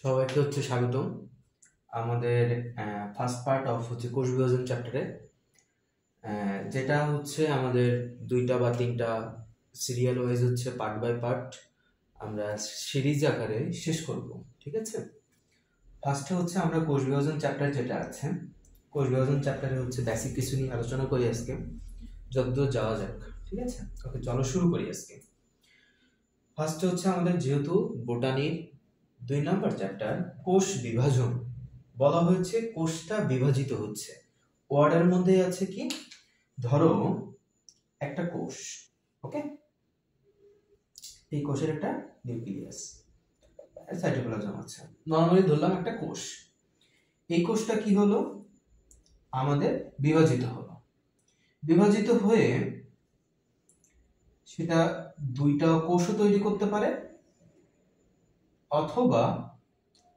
সবাইকে স্বাগতম আমাদের ফার্স্ট পার্ট অফ কোষ বিভাজন চ্যাপ্টারে, যেটা আমাদের দুইটা বা তিনটা serial wise part by part আমরা সিরিজ আকারে শেষ করব। ঠিক আছে, ফার্স্টে আমরা কোষ বিভাজন চ্যাপ্টার যেটা আছে, কোষ বিভাজন চ্যাপ্টারে বেসিক কিছু নিয়ে আলোচনা করি আজকে, যতদূর যাওয়া যাক। ঠিক আছে, ওকে চলো শুরু করি আজকে। ফার্স্টে আমাদের যেহেতু বোটানির 2 নম্বর চ্যাপ্টার কোষ বিভাজন, বলা হয়েছে কোষটা বিভাজিত হচ্ছে। ওয়ার্ডের মধ্যে আছে কি, ধরো একটা কোষ, ওকে, এই কোষের একটা নিউক্লিয়াস, সাইটোপ্লাজম আছে, নরমালি ধরলাম একটা কোষ। এই কোষটা কি হলো, আমাদের বিভাজিত হলো। বিভাজিত হয়ে সেটা দুইটা কোষও তৈরি করতে পারে অথবা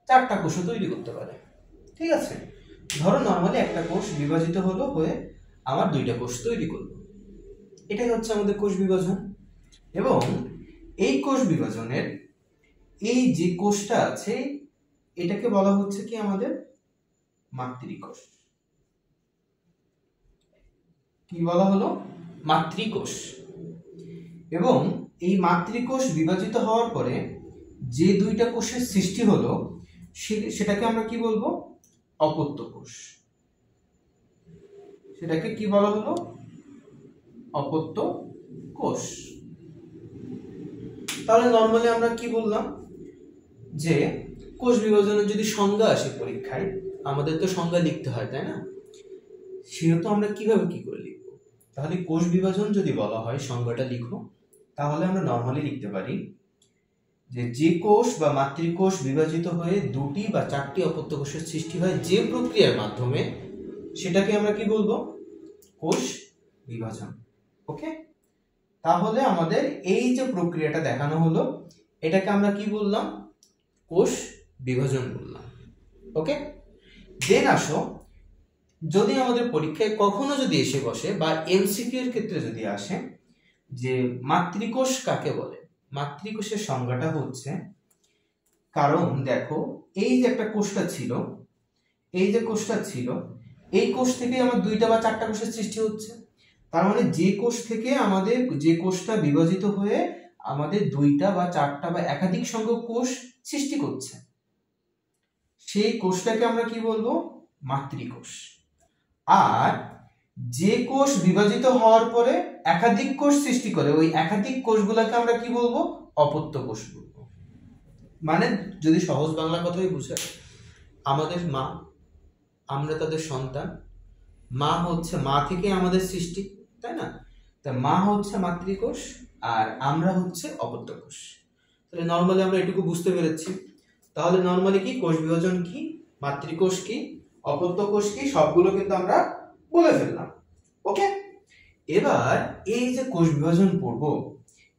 4টা কোষও তৈরি করতে পারে। ঠিক আছে, ধরো নরমালি একটা কোষ বিভাজিত হলো হয়ে আমার 2টা কোষ তৈরি করলো, এটাই আমাদের কোষ বিভাজন। এবং এই কোষ বিভাজনের এই যে কোষটা আছে এটাকে বলা হচ্ছে কি আমাদের মাতৃকোষ। কি বলা হলো, মাতৃকোষ। এবং এই মাতৃকোষ বিভাজিত হওয়ার পরে যে 2টা কোষের সৃষ্টি হলো সেটাকে আমরা কি বলবো, অপত্য কোষ। সেটাকে কি বলা হলো, অপত্য কোষ। তাহলে নরমালি আমরা কি বললাম যে কোষ বিভাজনের যদি সংজ্ঞা আসে পরীক্ষায়, আমাদের তো সংজ্ঞা লিখতে হয়, তাই না? সেহেতু আমরা কিভাবে কি করে লিখবো, তাহলে কোষ বিভাজন যদি বলা হয় সংজ্ঞাটা লিখো, তাহলে আমরা নরমালি লিখতে পারি যে কোষ বা মাতৃকোষ বিভাজিত হয়ে 2টি বা 4টি অপত্য কোষের সৃষ্টি হয় যে প্রক্রিয়ার মাধ্যমে, সেটাকে আমরা কি বলবো, কোষ বিভাজন। ওকে, তাহলে আমাদের এই যে প্রক্রিয়াটা দেখানো হলো এটাকে আমরা কি বললাম, কোষ বিভাজন বললাম। ওকে, দেন আসো, যদি আমাদের পরীক্ষায় কখনো যদি এসে বসে বা এমসিকিউ এর ক্ষেত্রে যদি আসে যে মাতৃকোষ কাকে বলে, মাতৃকোষের সংজ্ঞাটা হচ্ছে, কারণ দেখো এই যে একটা কোষটা ছিল, এই যে কোষটা ছিল, এই কোষ থেকে আমার 2টা বা 4টা কোষের সৃষ্টি হচ্ছে। তার মানে যে কোষ থেকে আমাদের, যে কোষটা বিভাজিত হয়ে আমাদের 2টা বা 4টা বা একাধিক সংখ্যক কোষ সৃষ্টি করছে, সেই কোষটাকে আমরা কি বলবো, মাতৃকোষ। আর যে কোষ বিভাজিত হওয়ার পরে একাধিক কোষ সৃষ্টি করে, ওই একাধিক কোষগুলোকে আমরা কি বলবো, অপত্য কোষ বলবো। মানে যদি সহজ বাংলা কথাই বুঝে, আমাদের মা, আমরা তাদের সন্তান, মা মা থেকে আমাদের সৃষ্টি, তাই না? তা মা মাতৃকোষ আর আমরা অপত্য কোষ। তাহলে নরমালি আমরা এটুকু বুঝতে পেরেছি। তাহলে নরমালি কি, কোষ বিভাজন কি, মাতৃকোষ কি, অপত্য কোষ কি, সবগুলো কিন্তু আমরা বলে ফেললাম। ওকে, এবার এই যে কোষ বিভাজন পড়বো,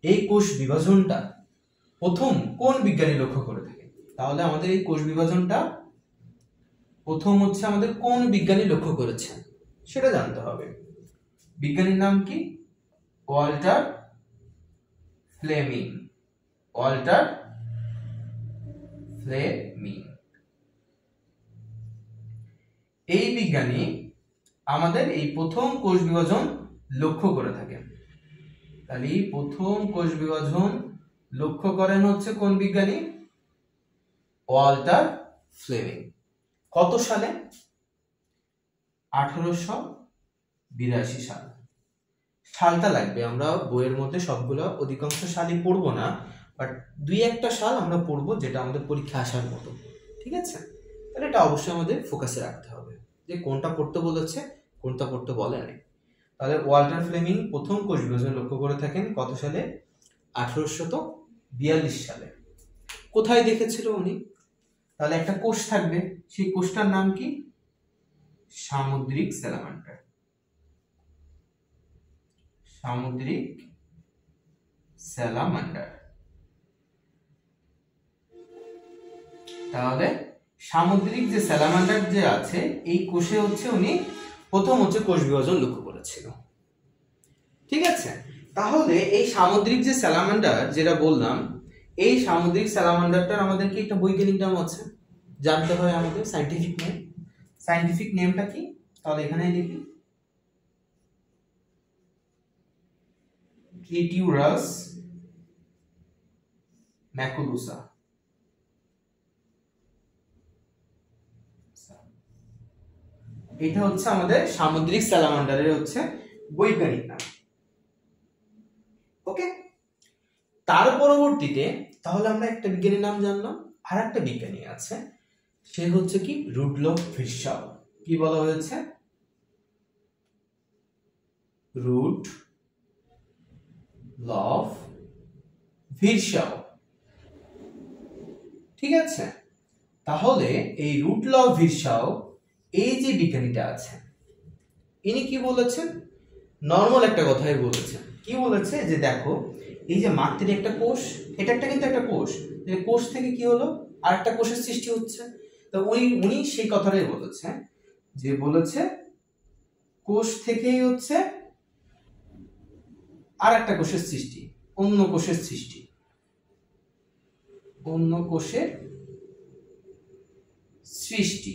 এই কোষ বিভাজনটা প্রথম কোন বিজ্ঞানী লক্ষ্য করে থাকে? তাহলে আমাদের এই কোষ বিভাজনটা প্রথম আমাদের কোন বিজ্ঞানী লক্ষ্য করেছেন সেটা জানতে হবে। বিজ্ঞানীর নাম কি, ওয়াল্টার ফ্লেমিং। ওয়াল্টার ফ্লেমিং, এই বিজ্ঞানী আমাদের এই প্রথম কোষ বিভাজন লক্ষ্য করে থাকেন। তাহলে এই প্রথম কোষ বিভাজন লক্ষ্য করেন কোন বিজ্ঞানী, ওয়াল্টার ফ্লেমিং। কত সালে? 1882 সাল। সালটা লাগবে, আমরা বইয়ের মধ্যে সবগুলো অধিকাংশ সালই পড়বো না, বাট 2-1টা সাল আমরা পড়বো যেটা আমাদের পরীক্ষা আসার মতো। ঠিক আছে, তাহলে এটা অবশ্যই আমাদের ফোকাসে রাখতে হবে যে কোনটা পড়তে বলেছে, কোনটা পড়তে বলে নাই। তাহলে ওয়াল্টার ফ্লেমিং প্রথম কোষ বিভাজন লক্ষ্য করে থাকেন কত সালে? 1842 সালে। কোথায় দেখেছিল উনি? তাহলে একটা কোষ থাকবে, সেই কোষটার নাম কি, সামুদ্রিক স্যালামান্ডার। সামুদ্রিক স্যালামান্ডার। তাহলে সামুদ্রিক যে স্যালামান্ডার যে আছে, এই কোষে উনি প্রথম কোষ বিভাজন লক্ষ্য করেছিল। ঠিক আছে, তাহলে এই সামুদ্রিক যে স্যালামান্ডার যেটা বললাম, এই সামুদ্রিক স্যালামান্ডারটার আমাদের কি একটা বৈজ্ঞানিক নাম আছে, জানতে হয় আমাদের সায়েন্টিফিক নেম। সায়েন্টিফিক নেমটা কি তাহলে এখানে লিখি, ট্রিটিউরাস ম্যাকুলুসা। এটা হচ্ছে আমাদের সামুদ্রিক স্যালামান্ডারের হচ্ছে বৈজ্ঞানিক নাম। ওকে, তার পরবর্তীতে তাহলে আমরা একটা বিজ্ঞানীর নাম জানলাম, আর একটা বিজ্ঞানী আছে, সে হচ্ছে কি রুডলফ ভিরশাও। কি বলা হয়েছে? রুডলফ ভিরশাও। ঠিক আছে, তাহলে এই রুডলফ ভিরশাও এই যে বিজ্ঞানীটা আছে, ইনি কি বলেছেন? নর্মাল একটা কথাই বলেছেন। কি বলেছে? যে দেখো এই যে মাটির একটা কোষ, এটা একটা কিন্তু একটা কোষ, এই কোষ থেকে কি হলো আর একটা কোষের সৃষ্টি হচ্ছে। তো উনি সেই কথাটাই বলেছে, যে বলেছে কোষ থেকেই হচ্ছে আর একটা কোষের সৃষ্টি, অন্য কোষের সৃষ্টি, অন্য কোষের সৃষ্টি।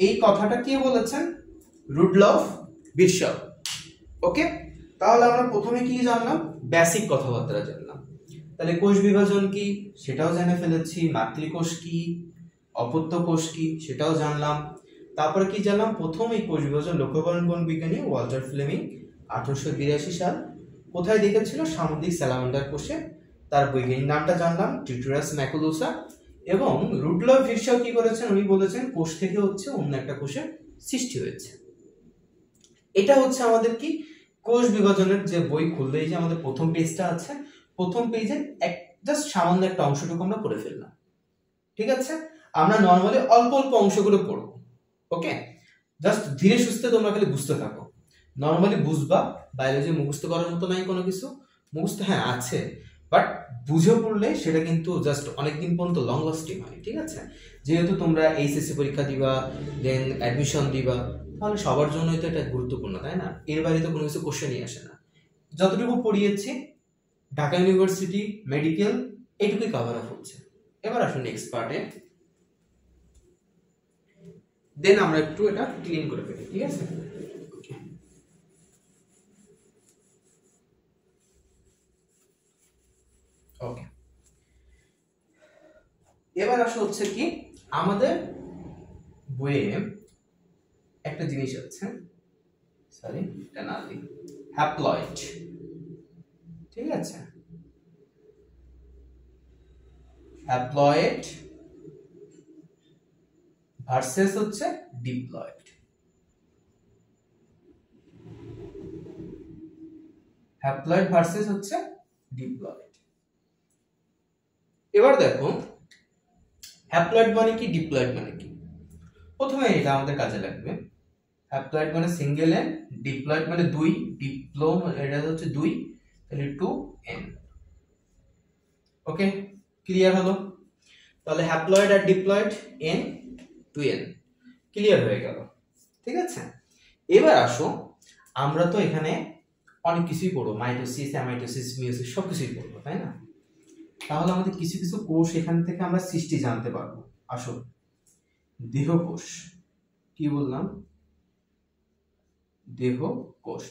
এই কথাটা কে বলেছেন? রুডলফ ভিরশাও। ওকে, তাহলে আমরা প্রথমে কি জানলাম? বেসিক কথাবার্তা জানলাম। তাহলে কোষ বিভাজন কি সেটাও জেনে ফেলেছি, মাতৃকোষ কি, অপত্য কোষ কি সেটাও জানলাম। তারপরে কি জানলাম? প্রথম এই কোষ বিভাজন লক্ষ্য করেন কোন বিজ্ঞানী? ওয়াল্টার ফ্লেমিং 1882 সাল। কোথায় দেখেছিল? সামুদ্রিক স্যালামান্ডার কোষে। তার বৈজ্ঞানিক নামটা জানলাম, ট্রিটিউরাস ম্যাকুলুসা। এবং রুডলফ ভিরশাও কি করেছেন? উনি বলেছেন কোষ থেকে হচ্ছে অন্য একটা কোষের সৃষ্টি হয়েছে। এটা হচ্ছে আমাদের কি কোষ বিভাজনের যে বই খুললে এই যে আমাদের প্রথম পেজটা আছে, প্রথম পেজে জাস্ট সামান্য একটা অংশটুকু আমরা পড়ে ফেললাম। ঠিক আছে, আমরা নর্মালি অল্প অল্প অংশগুলো পড়বো। ওকে, জাস্ট ধীরে সুস্থে তোমরা খালি বুঝতে থাকো। নর্মালি বুঝবা, বায়োলজি মুখস্থ করার মতো নাই কোনো কিছু, মুখস্থ হ্যাঁ আছে, বাট বুঝে পড়লে সেটা কিন্তু জাস্ট অনেকদিন পর্যন্ত লং লাস্টিং হয়। ঠিক আছে, যেহেতু তোমরা এইচএসসি পরীক্ষা দিবা, দেন অ্যাডমিশন দিবা, তাহলে সবার জন্যই তো এটা গুরুত্বপূর্ণ, তাই না? এর বাইরে তো কোনো কিছু কোশ্চেনই আসে না। যতটুকু পড়িয়েছি ঢাকা ইউনিভার্সিটি মেডিকেল এইটুকুই কভার আপ হচ্ছে। এবার আসুন নেক্সট পার্টে, দেন আমরা একটু এটা ক্লিন করে ফেলি। ঠিক আছে, ওকে। এবার আসা হচ্ছে কি আমাদের বইয়ে একটা জিনিস আছে, সরি এটা না দিই, হ্যাপ্লয়েড। ঠিক আছে, হ্যাপ্লয়েড ভার্সেস হচ্ছে ডিপ্লয়েড। হ্যাপ্লয়েড ভার্সেস হচ্ছে ডিপ্লয়েড। এবার দেখো হ্যাপ্লয়েড মানে কি, ডিপ্লয়েড মানে কি। প্রথমে এটা আমাদের কাজে লাগবে। হ্যাপ্লয়েড মানে সিঙ্গেল এন, ডিপ্লয়েড মানে দুই, ডিপ্লো এটা হচ্ছে দুই, তাহলে 2n। ওকে, ক্লিয়ার হলো? তাহলে হ্যাপ্লয়েড আর ডিপ্লয়েড n 2n, ক্লিয়ার হয়ে গেল। ঠিক আছে, এবার আসো আমরা তো এখানে অনেক কিছুই পড়বো, মাইটোসিস, অ্যামাইটোসিস, মিয়োসিস সবকিছুই পড়বো, তাই না? তাহলে আমাদের কিছু কিছু কোষ এখান থেকে আমরা সৃষ্টি জানতে পারবো। আসো দেহকোষ, কি বললাম? দেহকোষ।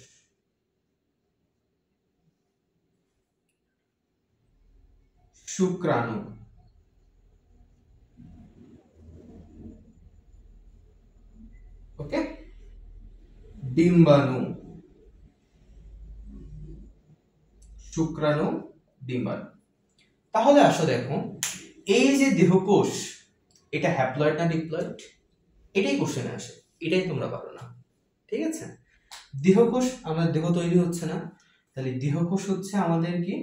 শুক্রাণু, ওকে, ডিম্বাণু, শুক্রাণু, ডিম্বাণু। তাহলে আসো দেখো এই যে দেহকোষ, এটা হ্যাপ্লয়েড না ডিপ্লয়েড? এটাই কোশ্চেনে আসে, এটাই তোমরা পারো না। ঠিক আছে, দেহকোষ, আমাদের দেহ তৈরি হচ্ছে না, তাহলে দেহকোষ হচ্ছে আমাদের কি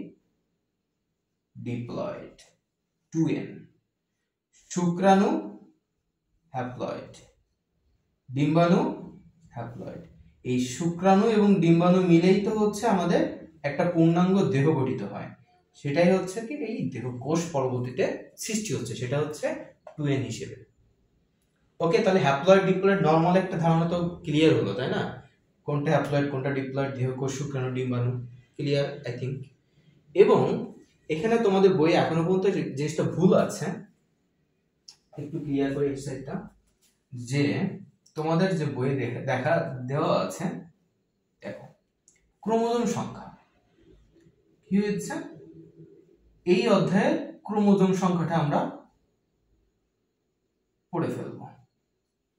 ডিপ্লয়েড 2n, শুক্রাণু হ্যাপ্লয়েড, ডিম্বাণু হ্যাপ্লয়েড। এই শুক্রাণু এবং ডিম্বাণু মিলেই তো হচ্ছে আমাদের একটা পূর্ণাঙ্গ দেহ গঠিত হয়, সেটাই হচ্ছে কি এই দেহকোষ পরবর্তীতে সৃষ্টি হচ্ছে, সেটা হচ্ছে 2n হিসেবে। ওকে, তাহলে হ্যাপ্লয়েড ডিপ্লয়েড নরমাল একটা ধারণা তো ক্লিয়ার হলো, তাই না? কোনটা হ্যাপ্লয়েড কোনটা ডিপ্লয়েড, দেহকোষ, শুক্রাণু, ডিম্বাণু, ক্লিয়ার আই থিঙ্ক। এবং এখানে তোমাদের বইয়ে এখনো পর্যন্ত জিনিসটা ভুল আছে, একটু ক্লিয়ার করে এই সাইডটা, যে তোমাদের যে বইয়ে দেখা দেওয়া আছে, দেখো ক্রোমোজোম সংখ্যা কি হয়েছে, এই অধ্যায়ে ক্রোমোজোম সংখ্যাটা আমরা পড়ে ফেলবো।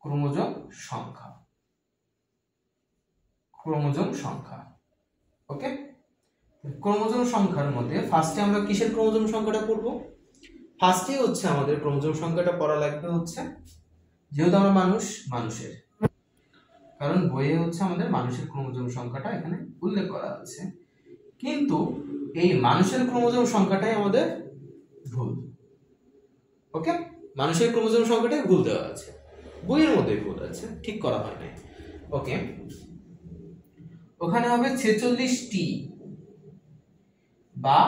ক্রোমোজোম সংখ্যা, ক্রোমোজোম সংখ্যা, ওকে। ক্রোমোজোম সংখ্যার মধ্যে ফার্স্টে আমরা কিসের ক্রোমোজোম সংখ্যাটা পড়ব? ফার্স্টে হচ্ছে আমাদের ক্রোমোজোম সংখ্যাটা পড়া লাগবে হচ্ছে, যেহেতু আমরা মানুষের, কারণ বইয়ে হচ্ছে আমাদের মানুষের ক্রোমোজোম সংখ্যাটা এখানে উল্লেখ করা আছে, কিন্তু এই মানুষের ক্রোমোজোম সংখ্যাটাই আমাদের ভুল, ওকে। মানুষের ক্রোমোজোম সংখ্যাটাই ভুল দেওয়া আছে, বইয়ের মধ্যেই ভুল আছে, ঠিক করা হয় নাই, ওকে। ওখানে হবে 46টি বা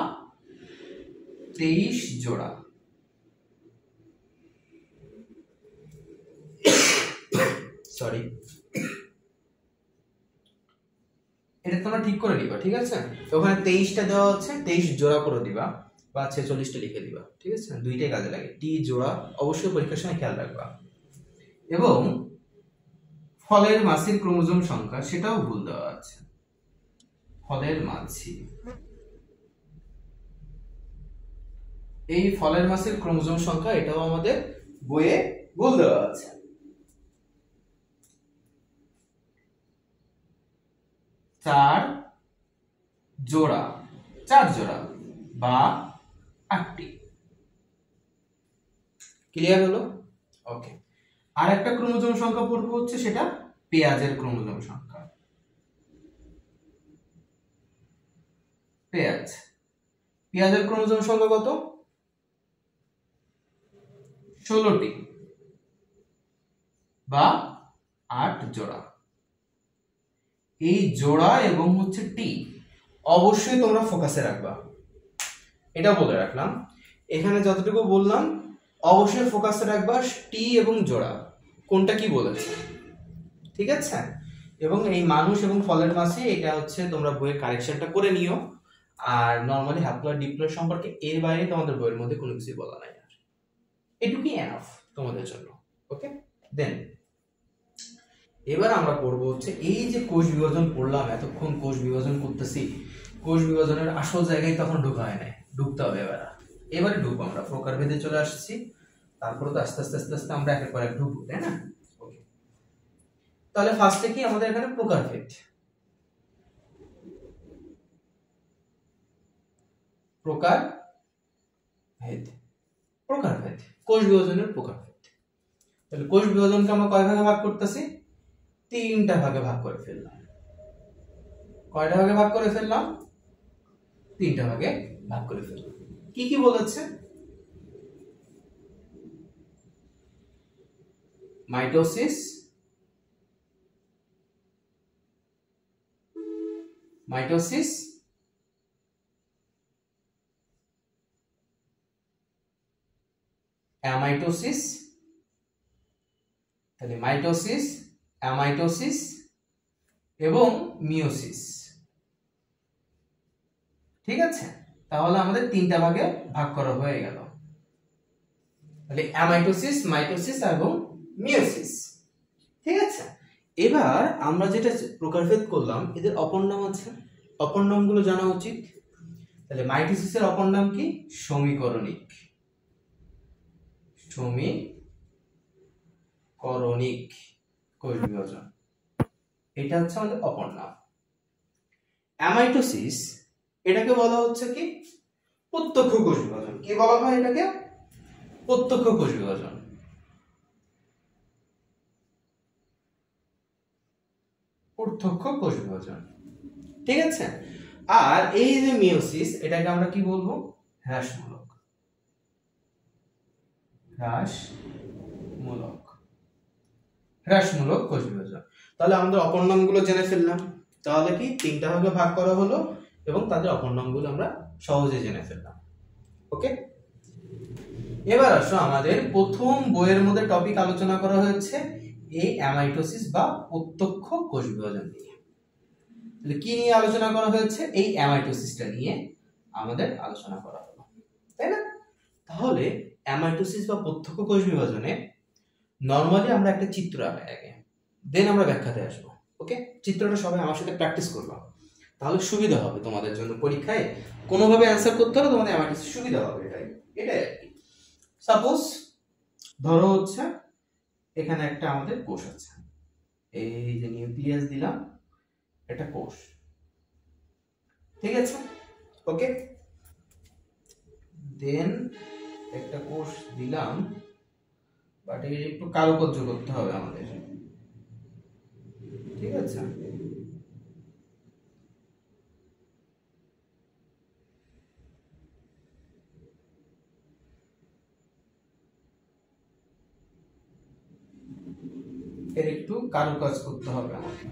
23 জোড়া, সরি, এটা তোমরা ঠিক করে দিবা, ঠিক আছে। ওখানে 23টা দেওয়া হচ্ছে, 23 জোড়া করে দিবা বা 46টা লিখে দিবা, ঠিক আছে, দুইটাই কাজে লাগে। টি জোড়া অবশ্যই পরীক্ষার সময় খেয়াল রাখবা। এবং ফলের মাছির ক্রোমোজোম সংখ্যা সেটাও ভুল দেওয়া আছে, ফলের মাছি, এই ফলের মাছির ক্রোমোজোম সংখ্যা এটাও আমাদের বইয়ে ভুল দেওয়া আছে। 4 জোড়া বা 8টি, ক্লিয়ার হলো, ওকে। আর একটা ক্রোমোজোম সংখ্যা পড়বো হচ্ছে, সেটা পেঁয়াজের ক্রোমোজোম সংখ্যা। পেঁয়াজের ক্রোমোজোম সংখ্যা কত? 16টি বা 8 জোড়া। এই জোড়া এবং হচ্ছে টি অবশ্যই তোমরা ফোকাসে রাখবা, এটা বলে রাখলাম। এখানে যতটুকু বললাম অবশ্যই ফোকাসে রাখবা, টি এবং জোড়া কোনটা কি বলেছে, ঠিক আছে। এবং এই মানুষ এবং ফলের মাঝে এটা হচ্ছে তোমরা বইয়ের কারেকশনটা করে নিও। আর নরমালি হ্যাপ্লয়েড ডিপ্লয়েড সম্পর্কে এর বাইরে তোমাদের বইয়ের মধ্যে কোনো কিছু বলা নাই, আর এটুকুই এনাফ তোমাদের জন্য, ওকে। দেন এবার আমরা পড়বো হচ্ছে, এই যে কোষ বিভাজন পড়লাম, এতক্ষণ কোষ বিভাজন করতেছি, কোষ বিভাজনের আসল জায়গায় তখন ঢোকা হয় নাই, ঢুকতে হবে এবারে ঢুকবো আমরা, প্রকারভেদে চলে আসছি, তারপরে তো আস্তে আস্তে আস্তে আস্তে আমরা একের পর এক ঢুকবো, তাই না? তাহলে ফার্স্টে কি আমাদের এখানে প্রকারভেদ, প্রকারভেদ কোষ বিভাজনের প্রকারভেদ। তাহলে কোষ বিভাজনকে আমরা কয় ভাগে ভাগ করতেছি? 3টা ভাগে ভাগ করে ফেললাম। কয়টা ভাগে ভাগ করে ফেললাম? 3টা ভাগে ভাগ করে ফেললাম। কি কি বলেছে? মাইটোসিস, অ্যামাইটোসিস, তাহলে মাইটোসিস, অ্যামাইটোসিস এবং মিওসিস, ঠিক আছে। তাহলে আমাদের 3টা ভাগে ভাগ করা হয়ে গেল, তাহলে অ্যামাইটোসিস, মাইটোসিস এবং মিওসিস, ঠিক আছে। এবার আমরা যেটা প্রকারভেদ করলাম, এদের অপর নাম আছে, অপর নামগুলো জানা উচিত। তাহলে মাইটোসিসের অপর নাম কি? সমীকরণিক, কোষ বিভাজন, এটা হচ্ছে আমাদের অপর নাম। অ্যামাইটোসিস, এটাকে বলা হচ্ছে কি? প্রত্যক্ষ কোষ বিভাজন। কি বলা হয় এটাকে? প্রত্যক্ষ কোষ বিভাজন। ঠিক আছে। আর এই যে মিওসিস, এটাকে আমরা কি বলবো? হ্রাসমূলক কোষ বিভাজন। তাহলে আমাদের অপর নামগুলো জেনে ফেললাম। তাহলে কি 3টা ভাগে ভাগ করা হলো এবং তাদের অপর নামগুলো আমরা সহজে জেনে ফেললাম, ওকে। এবার আসো, আমাদের প্রথম বইয়ের মধ্যে টপিক আলোচনা করা হয়েছে এই অ্যামাইটোসিস বা প্রত্যক্ষ কোষ বিভাজন নিয়ে। তাহলে কি নিয়ে আলোচনা করা হয়েছে? এই অ্যামাইটোসিসটা নিয়ে আমাদের আলোচনা করা হলো। তাহলে অ্যামাইটোসিস বা প্রত্যক্ষ কোষ বিভাজনে নরমালি আমরা একটা চিত্র আঁকাই আগে, দেন আমরা ব্যাখ্যাতে আসবো। ওকে, চিত্রটা সবাই আমার সাথে প্র্যাকটিস করবা, তাহলে সুবিধা হবে তোমাদের জন্য পরীক্ষায় কোনোভাবে অ্যান্সার করতে হলে তোমাদের অ্যামাইটোসিস সুবিধা হবে। এটাই আর কি। সাপোজ ধরো হচ্ছে এখানে একটা আমাদের কোষ আছে, এই যে নিউক্লিয়াস দিলাম, এটা কোষ, ঠিক আছে। ওকে, দেন একটা কোষ দিলাম, বাট এর একটু কারুকার্য করতে হবে আমাদের, ঠিক আছে। এর একটু কারুকাজ করতে হবে আমাকে।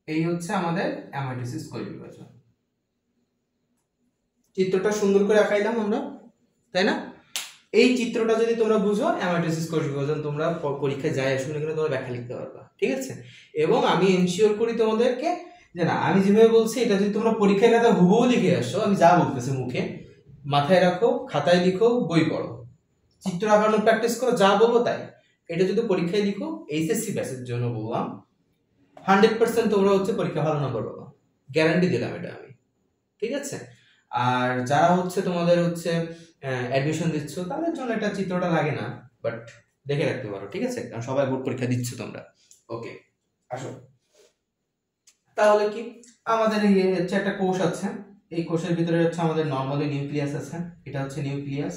এই হচ্ছে আমাদের অ্যামাইটোসিস কোষ বিভাজন। চিত্রটা সুন্দর করে আঁকাইলাম আমরা, তাই না? এই চিত্রটা যদি তোমরা বুঝো, অ্যামাইটোসিস কোষ বিভাজন তোমরা পরীক্ষায় যাই আসুন এখানে তোমরা ব্যাখ্যা লিখতে পারবা, ঠিক আছে। এবং আমি এনশিওর করি তোমাদেরকে যে না, আমি যেভাবে বলছি এটা যদি তোমরা পরীক্ষায় খাতা হুবহু লিখে আসো, আমি যা বলতেছি মুখে মাথায় রাখো, খাতায় লিখো, বই পড়ো, চিত্র আঁকানোর প্র্যাকটিস করো, যা বলবো তাই। এটা যদি পরীক্ষায় লিখো, এইচএসসি ব্যাচের জন্য বললাম, 100% তোমরা হচ্ছে পরীক্ষা ভালো নম্বর পাবা, গ্যারান্টি দিলাম এটা আমি, ঠিক আছে। আর যারা হচ্ছে তোমাদের হচ্ছে অ্যাডমিশন দিচ্ছ, তাদের জন্য এটা চিত্রটা লাগে না, বাট দেখে রাখতে পারো, ঠিক আছে, কারণ সবাই বোর্ড পরীক্ষা দিচ্ছ তোমরা। ওকে, আসো তাহলে কি আমাদের এই হচ্ছে একটা কোষ আছে, এই কোষের ভিতরে হচ্ছে আমাদের নরমালি নিউক্লিয়াস আছে, এটা হচ্ছে নিউক্লিয়াস,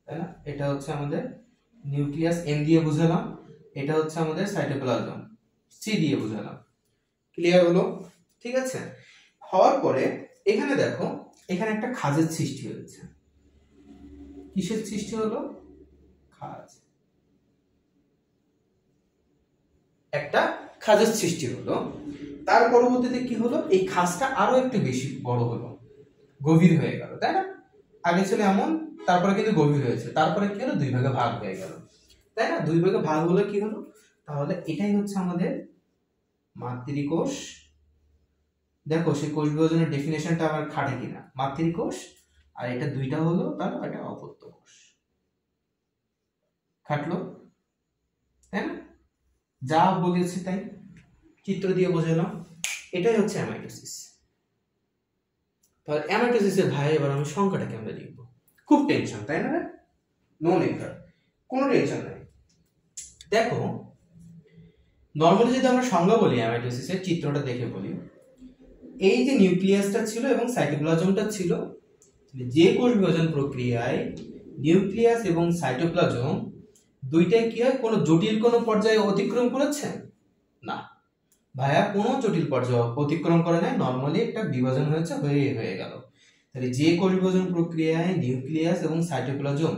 তাই না? এটা হচ্ছে আমাদের নিউক্লিয়াস, এন দিয়ে বুঝালাম। এটা হচ্ছে আমাদের সাইটোপ্লাজম, সি দিয়ে বুঝালাম। ক্লিয়ার হলো? ঠিক আছে। হওয়ার পরে এখানে দেখো, এখানে একটা খাঁজের সৃষ্টি হয়েছে। কিসের সৃষ্টি হলো? খাঁজ, একটা খাঁজের সৃষ্টি হলো। তার পরবর্তীতে কি হলো? এই খাঁজটা আরো একটু বেশি বড় হলো, গভীর হয়ে গেল, তাই না? আগে ছিল এমন, তারপরে কিন্তু গভীর হয়েছে, তারপরে কি হলো? দুই ভাগে ভাগ হয়ে গেল, তাই না? দুই ভাগে ভাগ হলে কি হলো? তাহলে এটাই হচ্ছে আমাদের মাতৃকোষ। দেখো সেই কোষ বিভাজনের ডেফিনেশনটা আবার খাটে কিনা। মাতৃকোষ, আর এটা দুইটা হলো তার এটা অপত্য কোষ। খাটলো, তাই না? যা বলেছি তাই, চিত্র দিয়ে বোঝালাম। এটাই হচ্ছে অ্যামাইটোসিস। তাহলে অ্যামাইটোসিসের ভাই এবার আমি সংখ্যাটা কেমন লিখবো? খুব টেনশন, তাই না? নো নেভার, কোনো টেনশন নাই। দেখো নর্মালি যদি আমরা সংজ্ঞা বলি অ্যামাইটোসিসের, চিত্রটা দেখে বলি, এই যে নিউক্লিয়াসটা ছিল এবং সাইটোপ্লাজমটা ছিল, যে কোষ বিভাজন প্রক্রিয়ায় নিউক্লিয়াস এবং সাইটোপ্লাজম দুইটাই কি হয়? কোনো জটিল কোনো পর্যায়ে অতিক্রম করেছে? না ভাইয়া, কোনো জটিল পর্যায়ে অতিক্রম করে নাই, নর্মালি একটা বিভাজন হয়েছে, হয়ে গেল। তাহলে যে কোষ বিভাজন প্রক্রিয়ায় নিউক্লিয়াস এবং সাইটোপ্লাজম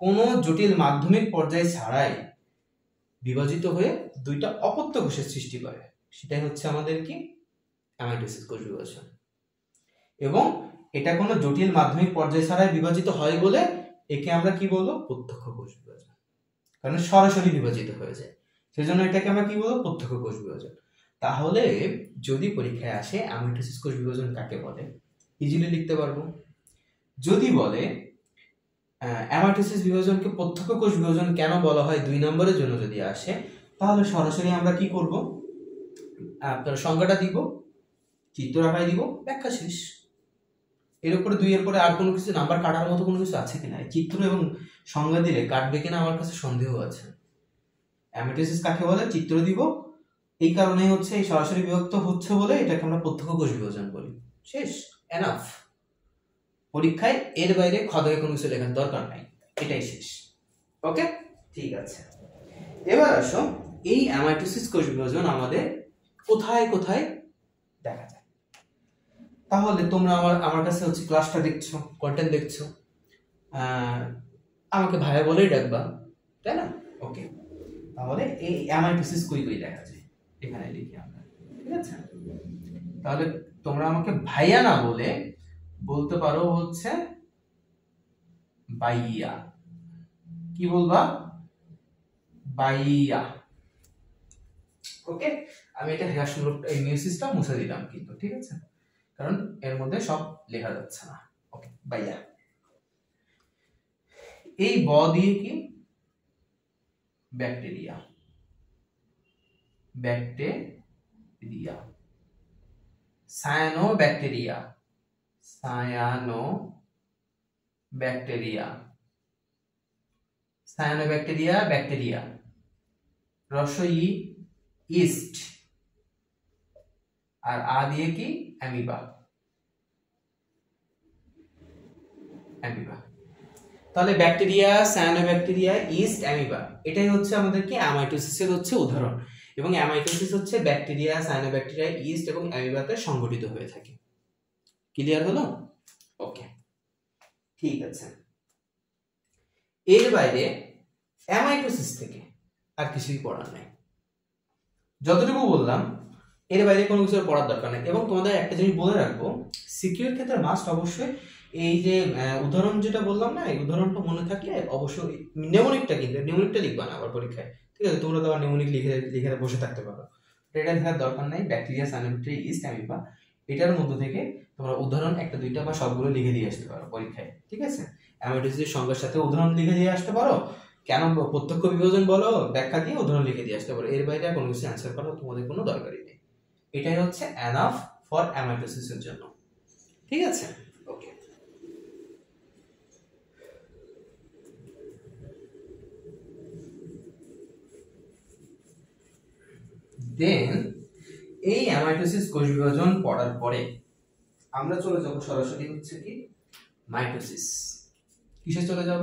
কোনো জটিল মাধ্যমিক পর্যায়ে ছাড়াই বিভাজিত হয়ে দুইটা অপত্য কোষের সৃষ্টি করে, সেটাই হচ্ছে আমাদের কি? অ্যামাইটোসিস কোষ বিভাজন। এবং এটা কোনো জটিল মাধ্যমিক পর্যায় ছাড়াই বিভাজিত হয় বলে একে আমরা কি বলবো? প্রত্যক্ষ কোষ বিভাজন, কারণ সরাসরি বিভাজিত হয়ে যায়, সেজন্য এটাকে আমরা কি বলবো? প্রত্যক্ষ কোষ বিভাজন। তাহলে যদি পরীক্ষায় আসে অ্যামাইটোসিস কোষ বিভাজন কাকে বলে, ইজিলি লিখতে পারবো। যদি বলে অ্যামাইটোসিস বিভাজনকে প্রত্যক্ষ কোষ বিভাজন কেন বলা হয় 2 নম্বরের জন্য যদি আসে, তাহলে সরাসরি আমরা কি করব? আপনার সংজ্ঞাটা দিব, চিত্র আঁকাই দিব, ব্যাখ্যা শেষ। এর উপরে 2 এর পরে আর কোনো কিছু নাম্বার কাটার মতো কোনো কিছু আছে কিনা? চিত্র এবং সংজ্ঞা দিলে কাটবে কিনা আমার কাছে সন্দেহ আছে। অ্যামাইটোসিস কাকে বলে চিত্র দিব, এই কারণে হচ্ছে এই সরাসরি বিভক্ত হচ্ছে বলে এটাকে আমরা প্রত্যক্ষ কোষ বিভাজন বলি। শেষ, এনাফ। পরীক্ষায় এর বাইরে খদয়ে কোনো কিছু লেখার দরকার নাই, এটাই শেষ। ওকে, ঠিক আছে। এবার আসো, এই অ্যামাইটোসিস কোষ বিভাজন আমাদের কোথায় কোথায় দেখা যায়। তাহলে তোমরা আমার কাছে হচ্ছে ক্লাসটা দেখছো, কন্টেন্ট দেখছো, আমাকে ভাইয়া বলেই ডাকবা, তাই না? ওকে, তাহলে এই অ্যামাইটোসিস কই কই দেখা যায় এখানে লিখি আমরা, ঠিক আছে? তাহলে তোমরা আমাকে ভাইয়া না বলে বলতে পারো হচ্ছে বাইয়া। কি বলবা? বাইয়া। ওকে, আমি এটা হ্যাশমূলক এই মিউসিসটা মুছে দিলাম কিন্তু, ঠিক আছে? কারণ এর মধ্যে সব লেখা যাচ্ছে না। ওকে, বাইয়া। এই ব দিয়ে কি? Bacteria. Bacteria, cyano bacteria, cyano bacteria, cyano bacteria, bacteria. রসই ইস্ট, আর আ দিয়ে কি? অ্যামিবা। অ্যামিবা। তাহলে ব্যাকটেরিয়া, সায়ানোব্যাকটেরিয়া, ইস্ট, অ্যামিবা, এটাই হচ্ছে আমাদের কি অ্যামাইটোসিসের হচ্ছে উদাহরণ। এবং অ্যামাইটোসিস হচ্ছে ব্যাকটেরিয়া, সায়ানোব্যাকটেরিয়া, ইস্ট এবং অ্যামিবাতে সংঘটিত হয়ে থাকে। ক্লিয়ার হলো? ওকে, ঠিক আছে। এর বাইরে অ্যামাইটোসিস থেকে আর কিছুই পড়ার নাই। যতটুকু বললাম এর বাইরে কোনো কিছু পড়ার দরকার নেই। এবং তোমাদের একটা জিনিস বলে রাখবো, সিকিউর ক্ষেত্রে মাস্ট অবশ্যই এই যে উদাহরণ যেটা বললাম না, এই উদাহরণটা মনে থাকলে অবশ্যই নেমোনিকটা, কিন্তু নেমোনিকটা লিখবা না আবার পরীক্ষায়, ঠিক আছে? তোমরা তো আবার নেমোনিক লিখে লিখে বসে থাকতে পারো, এটা দেখার দরকার নাই। ব্যাকটেরিয়া, সায়ানোব্যাকটেরিয়া, ইস্ট, অ্যামিবা, এটার মধ্যে থেকে তোমরা উদাহরণ একটা দুইটা বা সবগুলো লিখে দিয়ে আসতে পারো পরীক্ষায়, ঠিক আছে? অ্যামাইটোসিসের সংজ্ঞার সাথে উদাহরণ লিখে দিয়ে আসতে পারো, কেন প্রত্যক্ষ বিভাজন বলো, ব্যাখ্যা দিয়ে উদাহরণ লিখে দিয়ে আসতে পারো। এর বাইরে কোনো কিছু অ্যান্সার করার তোমাদের কোনো দরকারই নেই। এটাই হচ্ছে এনাফ ফর অ্যামাইটোসিসের জন্য, ঠিক আছে? ওকে, দেন এই অ্যামাইটোসিস কোষ বিভাজন পড়ার পরে আমরা চলে যাব সরাসরি হচ্ছে কি মাইটোসিস। কিসে চলে যাব?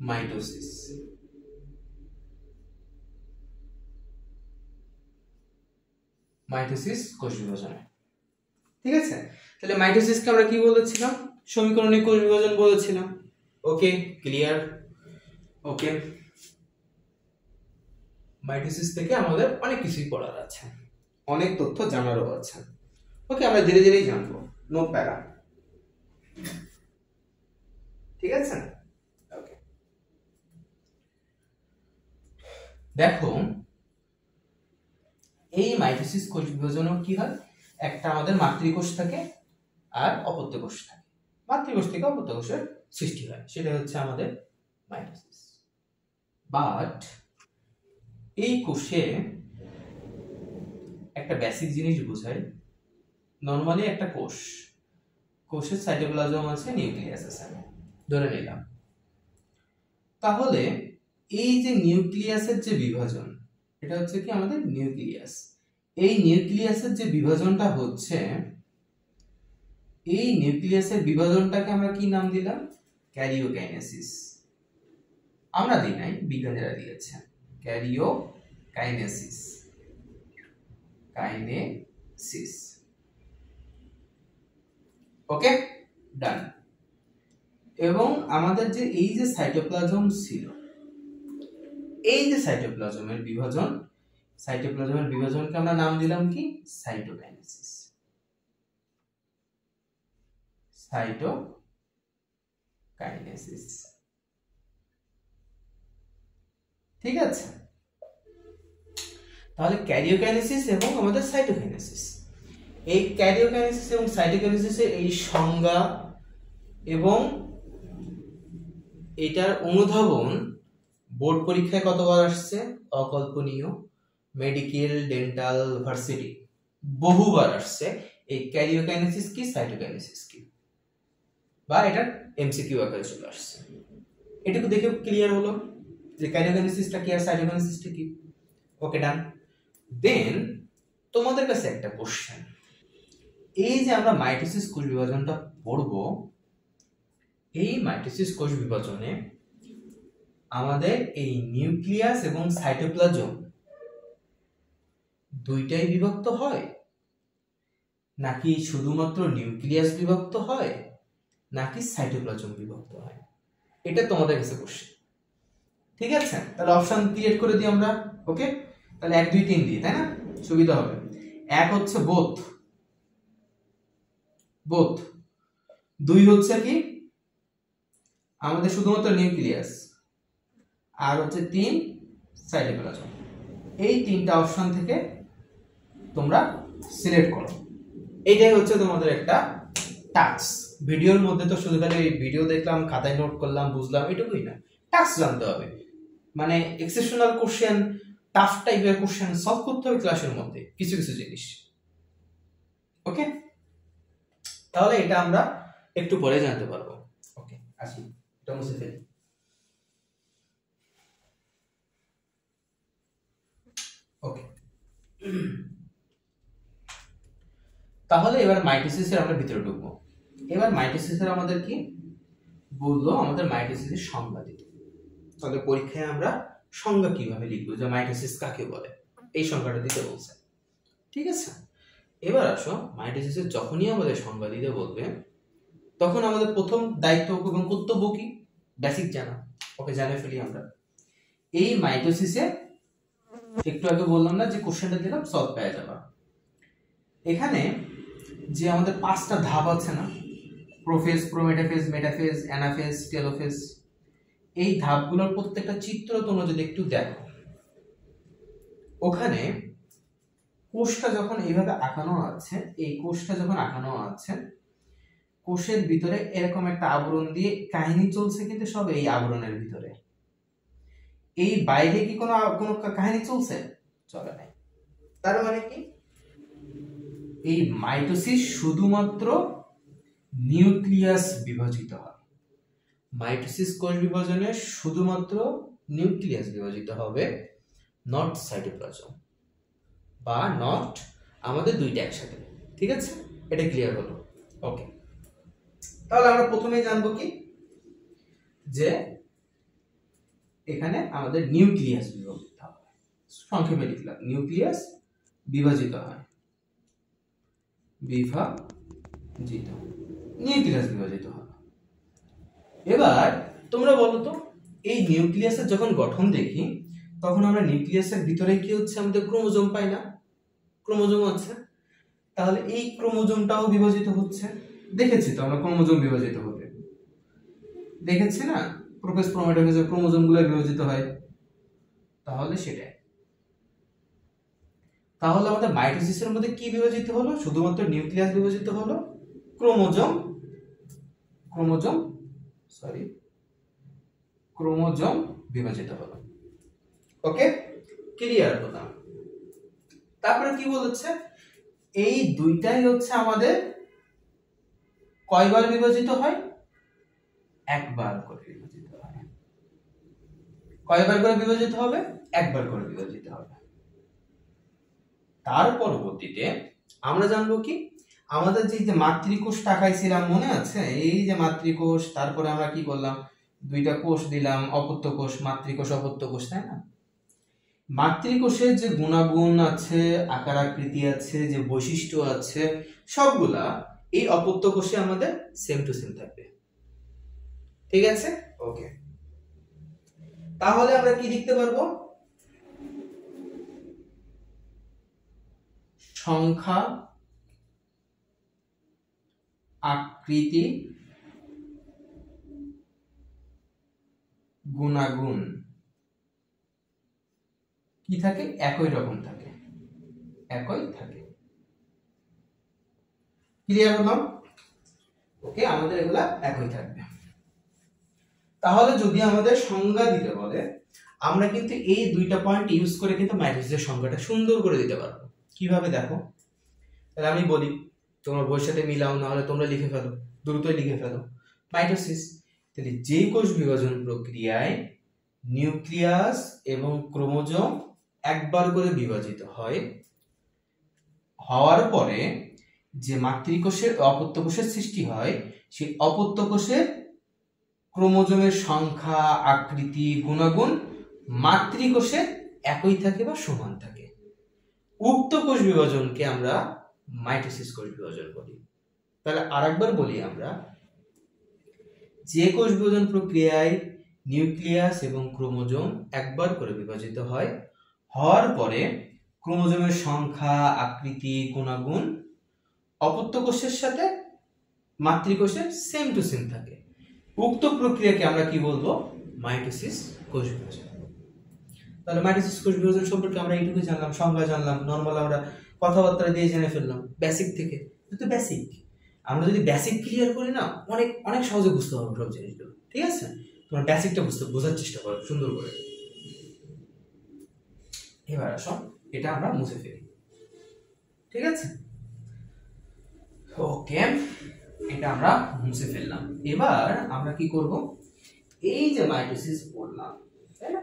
মাইটোসিস। মাইটোসিস কোষ বিভাজনে, ঠিক আছে? তাহলে মাইটোসিসকে আমরা কি বলেছিলাম? সমীকরণিক কোষ বিভাজন বলেছিলাম। ওকে, ক্লিয়ার? ওকে, মাইটোসিস থেকে আমাদের অনেক কিছুই পড়ার আছে, অনেক তথ্য জানারও আছে। ওকে, আমরা ধীরে ধীরেই জানবো, নো প্যারা, ঠিক আছে? ওকে, দেখো এই মাইটোসিস কোষ বিভাজনও কি হয়, একটা আমাদের মাতৃকোষ থাকে আর অপত্য কোষ থাকে। মাতৃকোষ থেকে অপত্য কোষের সৃষ্টি হয়, সেটা হচ্ছে আমাদের মাইটোসিস। বাট এই কোষে একটা বেসিক জিনিস বোঝায়। নরমালি একটা কোষের সাইটোপ্লাজম আছে, নিউক্লিয়াস আছে, ধরে নিলাম। তাহলে এই যে নিউক্লিয়াসের যে বিভাজন, এটা হচ্ছে কি আমাদের নিউক্লিয়াস। এই নিউক্লিয়াসের যে বিভাজনটা হচ্ছে, এই নিউক্লিয়াসের বিভাজনটাকে আমরা কি নাম দিলাম? ক্যারিওকাইনেসিস। আমরা দিই নাই, বিজ্ঞানীরা দিয়েছেন ক্যারিওকাইনেসিস। কাইনেসিস। ওকে, ডান। এবং আমাদের যে এই যে সাইটোপ্লাজম ছিল, এই যে সাইটোপ্লাজমের বিভাজন, সাইটোপ্লাজমের বিভাজনকে আমরা নাম দিলাম কি? সাইটোকাইনেসিস। সাইটোকাইনেসিস, ঠিক আছে? তাহলে ক্যারিওকাইনেসিস এবং আমাদের সাইটোকাইনেসিস, এই ক্যারিওকাইনেসিস এবং সাইটোকাইনেসিসের এই সংজ্ঞা এবং এটার অনুধাবন বোর্ড পরীক্ষায় কতবার আসছে? অকল্পনীয়। মেডিকেল, ডেন্টাল, ভার্সিটি বহুবার আসছে এই ক্যারিওকাইনেসিস কি, সাইটোকাইনেসিস কি, বা এটা এমসিকিউ আকারে চলে আসছে। এটুকু দেখে ক্লিয়ার হলো যে ক্যারিওকাইনেসিসটা কি আর সাইটোকাইনেসিসটা কি। ওকে, ডান। দেন তোমাদের কাছে একটা কোশ্চেন, এই যে আমরা মাইটোসিস কোষ বিভাজনটা পড়ব, এই মাইটোসিস কোষ বিভাজনে আমাদের এই নিউক্লিয়াস এবং সাইটোপ্লাজম দুইটাই বিভক্ত হয়, নাকি শুধুমাত্র নিউক্লিয়াস বিভক্ত হয়, নাকি সাইটোপ্লাজম বিভক্ত হয়? এটা তোমাদের কাছে কোশ্চেন। ঠিক আছে, তাহলে অপশন ক্রিয়েট করে দিই আমরা। ওকে, তাহলে 1 2 3 দিই, তাই না? সুবিধা হবে। এক হচ্ছে বোথ, বোথ। 2 হচ্ছে কি আমাদের শুধুমাত্র নিউক্লিয়াস, আর হচ্ছে 3 সাইটোপ্লাজম। এই 3টা অপশন থেকে তোমরা সিলেক্ট করো। এইটাই হচ্ছে তোমাদের একটা টাস্ক। ভিডিওর মধ্যে তো শুধু খালি ভিডিও দেখলাম, খাতায় নোট করলাম, বুঝলাম, এটুকুই না, টাস্ক জানতে হবে। মানে এক্সেপশনাল কোশ্চেন, টাফ টাইপের কোশ্চেন সলভ করতে হবে ক্লাসের মধ্যে কিছু কিছু জিনিস। ওকে, তাহলে এটা আমরা একটু পরে জানতে পারবো। ওকে, আসি, এটা মুছে ফেলি। ওকে, তাহলে এবার মাইটোসিসের আমরা ভিতরে ঢুকবো। এবার মাইটোসিসের আমাদের কি বললো, আমাদের মাইটোসিসের সংজ্ঞা দিতে। তাহলে পরীক্ষায় আমরা সংজ্ঞা কিভাবে লিখবো, যে মাইটোসিস কাকে বলে, এই সংজ্ঞাটা দিতে বলছে। ঠিক আছে, এবার আসো, মাইটোসিসের যখনই আমাদের সংজ্ঞা দিতে বলবে, তখন আমাদের প্রথম দায়িত্ব এবং কর্তব্য কি, বেসিক জানা। ওকে, জানে ফেলি আমরা। এই মাইটোসিসে একটু আগে বললাম না যে কোশ্চেনটা দিলাম সলভ পেয়ে যাবা। এখানে যে আমাদের 5টা ধাপ আছে না, prophase, prometaphase, metaphase, anaphase, telophase, এই ধাপগুলোর প্রত্যেকটা চিত্র তোমরা যদি একটু দেখো, ওখানে কোষটা যখন এইভাবে আঁকানো আছে, এই কোষটা যখন আঁকানো আছে, কোষের ভিতরে এরকম একটা আবরণ দিয়ে কাহিনী চলছে, কিন্তু সব এই আবরণের ভিতরে। এই বাইরে কি কোনো কোনো কাহিনী চলছে? চলে নাই। তার মানে কি, এই মাইটোসিস শুধুমাত্র নিউক্লিয়াস বিভাজিত হয়। মাইটোসিস কোষ বিভাজনে শুধুমাত্র নিউক্লিয়াস বিভাজিত হবে, নট সাইটোপ্লাজম, বা নট আমাদের দুইটা একসাথে। ঠিক আছে, এটা ক্লিয়ার হলো? ওকে, তাহলে আমরা প্রথমেই জানবো কি, যে এখানে আমাদের নিউক্লিয়াস বিভাজিত হয়। সংক্ষেপে লিখলাম, নিউক্লিয়াস বিভাজিত হয়, বিভাজিত, নিউক্লিয়াস বিভাজিত হয়। এবার তোমরা বলো তো, এই নিউক্লিয়াসের যখন গঠন দেখি, তখন আমরা নিউক্লিয়াসের ভিতরে কি হচ্ছে, আমাদের ক্রোমোজোম পাই না? ক্রোমোজোম আছে। তাহলে এই ক্রোমোজোমটাও বিভাজিত হচ্ছে। দেখেছি তো আমরা ক্রোমোজোম বিভাজিত হতে, দেখেছি না? প্রোফেজ, প্রোমেটাফেজের ক্রোমোজোমগুলো বিভাজিত হয়। তাহলে সেটাই। তাহলে আমাদের মাইটোসিসের মধ্যে কি বিভাজিত হলো? শুধুমাত্র নিউক্লিয়াস বিভাজিত হলো, ক্রোমোজোম বিভাজিত হলো। ওকে, ক্লিয়ার হলো? তারপরে কি বলেছে, এই দুইটাই হচ্ছে আমাদের কয়বার বিভাজিত হয়? একবার করে বিভাজিত হয়। কয়বার করে বিভাজিত হবে? একবার করে বিভাজিত হবে। তার পরবর্তীতে আমরা জানবো কি, আমাদের যে মাতৃকোষ টাকাইছিলাম, মনে আছে? এই যে মাতৃকোষ, তারপরে আমরা কি করলাম, দুইটা কোষ দিলাম, অপত্য কোষ, মাতৃকোষ, অপত্য কোষ, তাই না? মাতৃকোষের যে গুণাগুণ আছে, আকার আকৃতি আছে, যে বৈশিষ্ট্য আছে, সবগুলা এই অপত্য কোষে আমাদের সেম টু সেম থাকবে। ঠিক আছে, ওকে। তাহলে আমরা কি লিখতে পারবো? সংখ্যা, আকৃতি, গুণাগুণ কি থাকে? একই রকম থাকে, একই থাকে। ক্লিয়ার হলো? ওকে, আমাদের এগুলা একই থাকবে। তাহলে যদি আমাদের সংজ্ঞা দিতে বলে, আমরা কিন্তু এই দুইটা পয়েন্ট ইউজ করে কিন্তু মাইটোসিসের সংজ্ঞাটা সুন্দর করে দিতে পারবো। কিভাবে দেখো, তাহলে আমি বলি, তোমরা বইয়ের সাথে মিলাও, না হলে তোমরা লিখে ফেলো, দ্রুতই লিখে ফেলো। মাইটোসিস, তাহলে যে কোষ বিভাজন প্রক্রিয়ায় নিউক্লিয়াস এবং ক্রোমোজোম একবার করে বিভাজিত হয়, হওয়ার পরে যে মাতৃকোষের অপত্য কোষের সৃষ্টি হয়, সেই অপত্য কোষের ক্রোমোজোমের সংখ্যা, আকৃতি, গুণাগুণ মাতৃকোষে একই থাকে বা সমান থাকে। উক্ত কোষ বিভাজনকে আমরা মাইটোসিস কোষ বিভাজন বলি। তাহলে আরেকবার বলি আমরা, যে কোষ বিভাজন প্রক্রিয়ায় নিউক্লিয়াস এবং ক্রোমোজোম একবার করে বিভাজিত হয়, হওয়ার পরে ক্রোমোজোমের সংখ্যা, আকৃতি, গুণাগুণ অপত্য কোষের সাথে মাতৃকোষে সেম টু সেম থাকে, উক্ত প্রক্রিয়াকে আমরা কি বলবো? মাইটোসিস কোষ বিভাজন। তাহলে মাইটোসিস কোষ বিভাজন সম্পর্কে আমরা এইটুকু জানলাম, সংজ্ঞা জানলাম, নর্মাল আমরা কথাবার্তা দিয়ে জেনে ফেললাম বেসিক থেকে। এটা তো বেসিক, আমরা যদি বেসিক ক্লিয়ার করি না, অনেক অনেক সহজে বুঝতে পারবো সব জিনিসগুলো। ঠিক আছে, তোমরা বেসিকটা বোঝার চেষ্টা করো সুন্দর করে। এবার আসো, এটা আমরা মুছে ফেলি। ঠিক আছে, ওকে, এটা আমরা মুছে ফেললাম। এবার আমরা কি করব? এই যে মাইটোসিস পড়লাম, তাই না?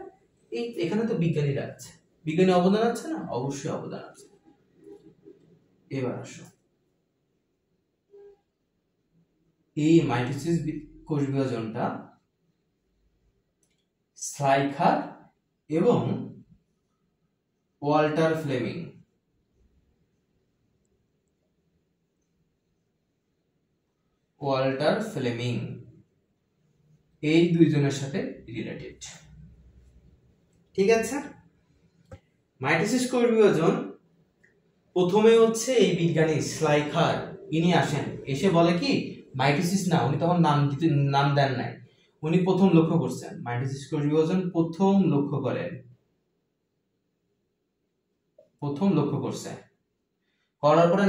এখানে তো বিজ্ঞানীরা আছে, বিজ্ঞানী অবদান আছে না? অবশ্যই অবদান আছে। এবার আসো, এই মাইটোসিস কোষ বিভাজনটা স্লাইখার এবং ওয়াল্টার ফ্লেমিং এই দুইজনের সাথে রিলেটেড। ঠিক আছে, মাইটোসিস কোষ বিভাজন প্রথমে হচ্ছে এই বিজ্ঞানী স্লাইখার, ইনি আসেন, এসে বলে কি মাইটোসিস না, উনি তখন নাম দেন নাই, উনি প্রথম লক্ষ্য করছেন মাইটোসিস কোষ বিভাজন, প্রথম লক্ষ্য করছে, করার পরে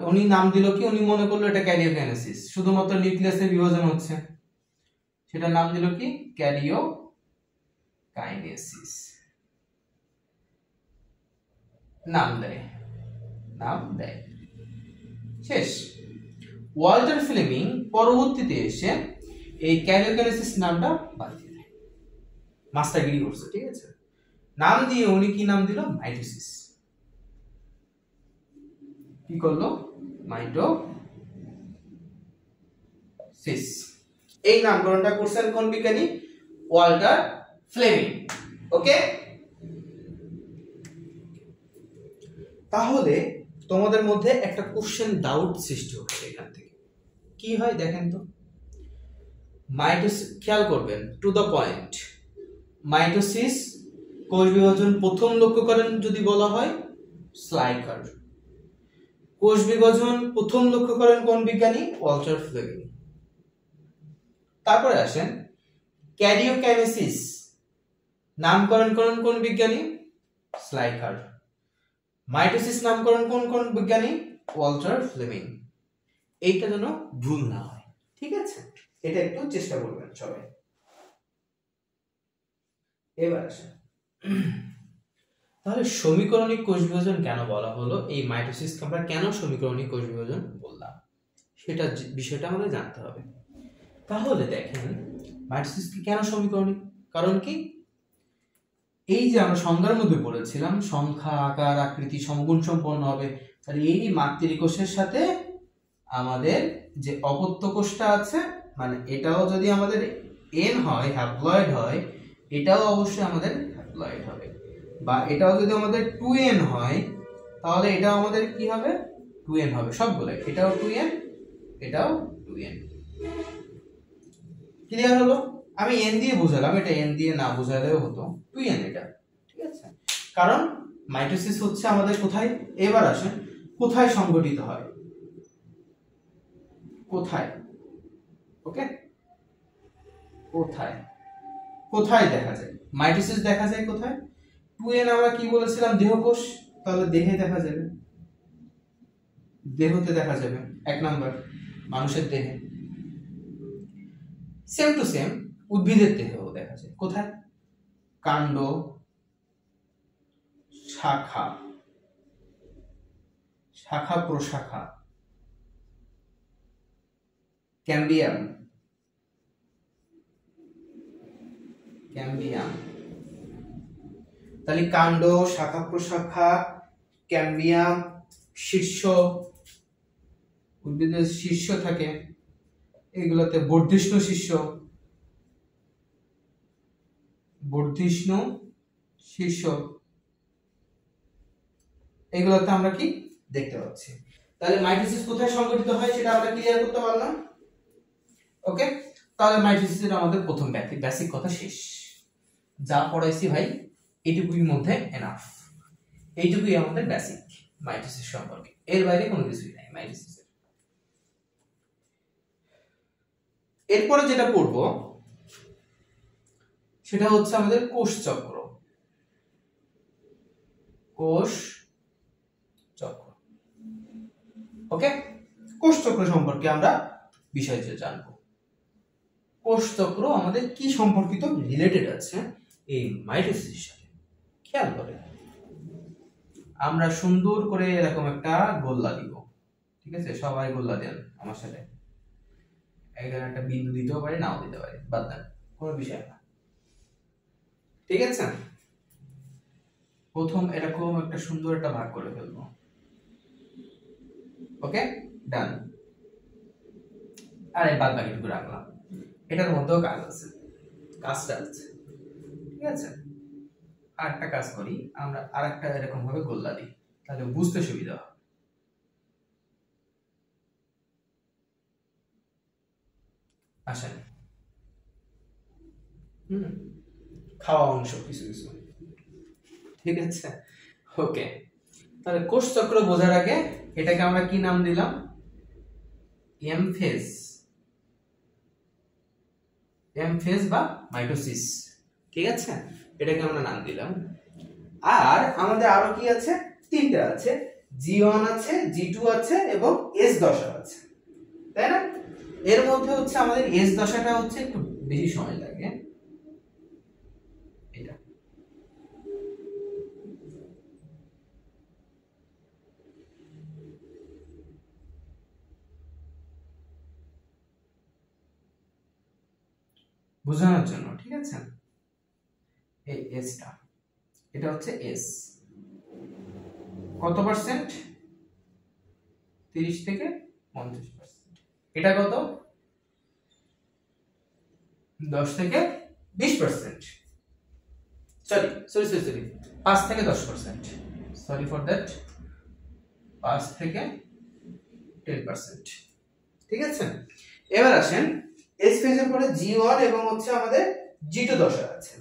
উনি নাম দিল কি, উনি মনে করলো এটা ক্যারিওকাইনেসিস, শুধুমাত্র নিউক্লিয়াসের বিভাজন হচ্ছে, সেটা নাম দিল কি ক্যারিওকাইনেসিস, নাম দেয়, শেষ। ওয়াল্টার ফ্লেমিং পরবর্তীতে এসে এই ক্যারিওকাইনেসিস নামটা বাদ দিয়ে দেয়, মাস্টারগিরি করছে। ঠিক আছে, নাম দিয়ে উনি কি নাম দিল? মাইটোসিস। কি করলো? মাইটোসিস। এই নামকরণটা করছেন কোন বিজ্ঞানী? Walter Fleming. ওকে, তাহলে তোমাদের মধ্যে একটা কোশ্চেন ডাউট সৃষ্টি হচ্ছে এখান থেকে। কি হয় দেখেন তো, মাইটোসিস, খেয়াল করবেন, টু দ্য পয়েন্ট, মাইটোসিস কোষ বিভাজন প্রথম লক্ষ্য করেন যদি বলা হয় স্লাইখার, কোষ বিভাজন প্রথম লক্ষ্য করেন কোন বিজ্ঞানী? Walter Flemming. তারপরে আসেন ক্যারিওকাইনেসিস নামকরণ করেন কোন বিজ্ঞানী? স্লাইখার। মাইটোসিস নামকরণ কোন বিজ্ঞানী? Walter Flemming. এইটা যেন ভুল না হয়, ঠিক আছে, এটা একটু চেষ্টা করবেন সবাই। এবার আসেন, তাহলে সমীকরণিক কোষ বিভাজন কেন বলা হলো? এই মাইটোসিসকে আমরা কেন সমীকরণিক কোষ বিভাজন বললাম, সেটা বিষয়টা আমাদের জানতে হবে। তাহলে দেখেন, মাইটোসিসকে কেন সমীকরণিক? কারণ কি, এই যে আমরা সংজ্ঞার মধ্যে পড়েছিলাম, সংখ্যা, আকার, আকৃতি সমগুণ সম্পন্ন হবে, তাহলে এই মাতৃকোষের সাথে আমাদের যে অপত্য কোষটা আছে, মানে এটাও যদি আমাদের এন হয়, হ্যাপ্লয়েড হয়, এটাও অবশ্যই আমাদের হ্যাপ্লয়েড হবে, বা এটাও যদি আমাদের 2n হয়, তাহলে এটাও আমাদের কি হবে? 2n হবে, সবগুলো, এটাও 2n, এটাও 2n। ক্লিয়ার হলো? আমি n দিয়ে বোঝালাম, এটা n দিয়ে না বোঝালেও হতো, 2n এটা, ঠিক আছে। কারণ মাইটোসিস হচ্ছে আমাদের কোথায়, এবার আসেন, কোথায় সংঘটিত হয়? কোথায়? ওকে, কোথায় দেখা যায় মাইটোসিস? দেখা যায় কোথায়? 2n আমরা কি বলেছিলাম? দেহকোষ, তাহলে দেহে দেখা যাবে, দেহতে দেখা যাবে, 1 নাম্বার মানুষের দেহে। সেম টু সেম উদ্ভিদের দেহেও দেখা যায়, কোথায়? কাণ্ড, শাখা প্রশাখা, ক্যাম্বিয়াম, তাহলে কাণ্ড, শাখা প্রশাখা, ক্যাম্বিয়াম, শীর্ষ, উদ্ভিদের শীর্ষ থাকে, এগুলোতে বর্ধিষ্ণু শীর্ষ, বর্ধিষ্ণু, শীর্ষ, এগুলোতে আমরা কি দেখতে পাচ্ছি। তাহলে মাইটোসিস কোথায় সংঘটিত হয় সেটা আমরা ক্লিয়ার করতে পারলাম। ওকে, তাহলে মাইটোসিসের আমাদের প্রথম বেসিক কথা শেষ। যা পড়াইছি ভাই এইটুকুর মধ্যে এনাফ, এইটুকুই আমাদের বেসিক মাইটোসিস সম্পর্কে, এর বাইরে কোনো কিছুই নাই মাইটোসিসের। এরপরে যেটা পড়ব সেটা হচ্ছে আমাদের কোষ চক্র। কোষ চক্র, ওকে, কোষ চক্র সম্পর্কে আমরা বিষয় জানব। কোষ চক্র আমাদের কি সম্পর্কিত, রিলেটেড আছে এই মাইটোসিসের সাথে। খেয়াল করে আমরা সুন্দর করে এরকম একটা গোল্লা দিব, ঠিক আছে? সবাই গোল্লা দেন আমার সাথে। এখানে একটা বিন্দু দিতেও পারে, নাও দিতে পারে, বাদ দেন, কোনো বিষয় না, ঠিক আছে? প্রথম এরকম একটা সুন্দর একটা ভাগ করে ফেলবো, ওকে, ডান। আর এই বাদ বাকিটুকু রাখলাম, এটার মধ্যেও কাজ আছে, কাজটা আছে, ঠিক আছে? আরেকটা কাজ করি আমরা, আরেকটা এরকম ভাবে গোল্লা দিই, তাহলে বুঝতে সুবিধা হবে। আসেন, খাওয়া অংশ কিছু কিছু, ঠিক আছে? ওকে, তাহলে কোষ চক্র বোঝার আগে এটাকে আমরা কি নাম দিলাম? এম ফেজ, এম ফেজ বা মাইটোসিস, ঠিক আছে? এটাকে আমরা নাম দিলাম। আর আমাদের আরো কি আছে? তিনটা আছে, G1 আছে, G2 আছে এবং S দশা আছে, তাই না? এর মধ্যে হচ্ছে আমাদের S দশাটা হচ্ছে একটু বেশি সময় লাগে। এটা বোঝানোর জন্য, ঠিক আছে? এই এসটা, এটা হচ্ছে এস, কত পার্সেন্ট? 30 থেকে 50%। এটা কত? 10 থেকে 20%। সরি 5 থেকে 10%, সরি ফর দ্যাট, 5 থেকে 10%, ঠিক আছে? এবার আসেন এস ফেজের পরে G1 এবং হচ্ছে আমাদের G2 দশা আছে।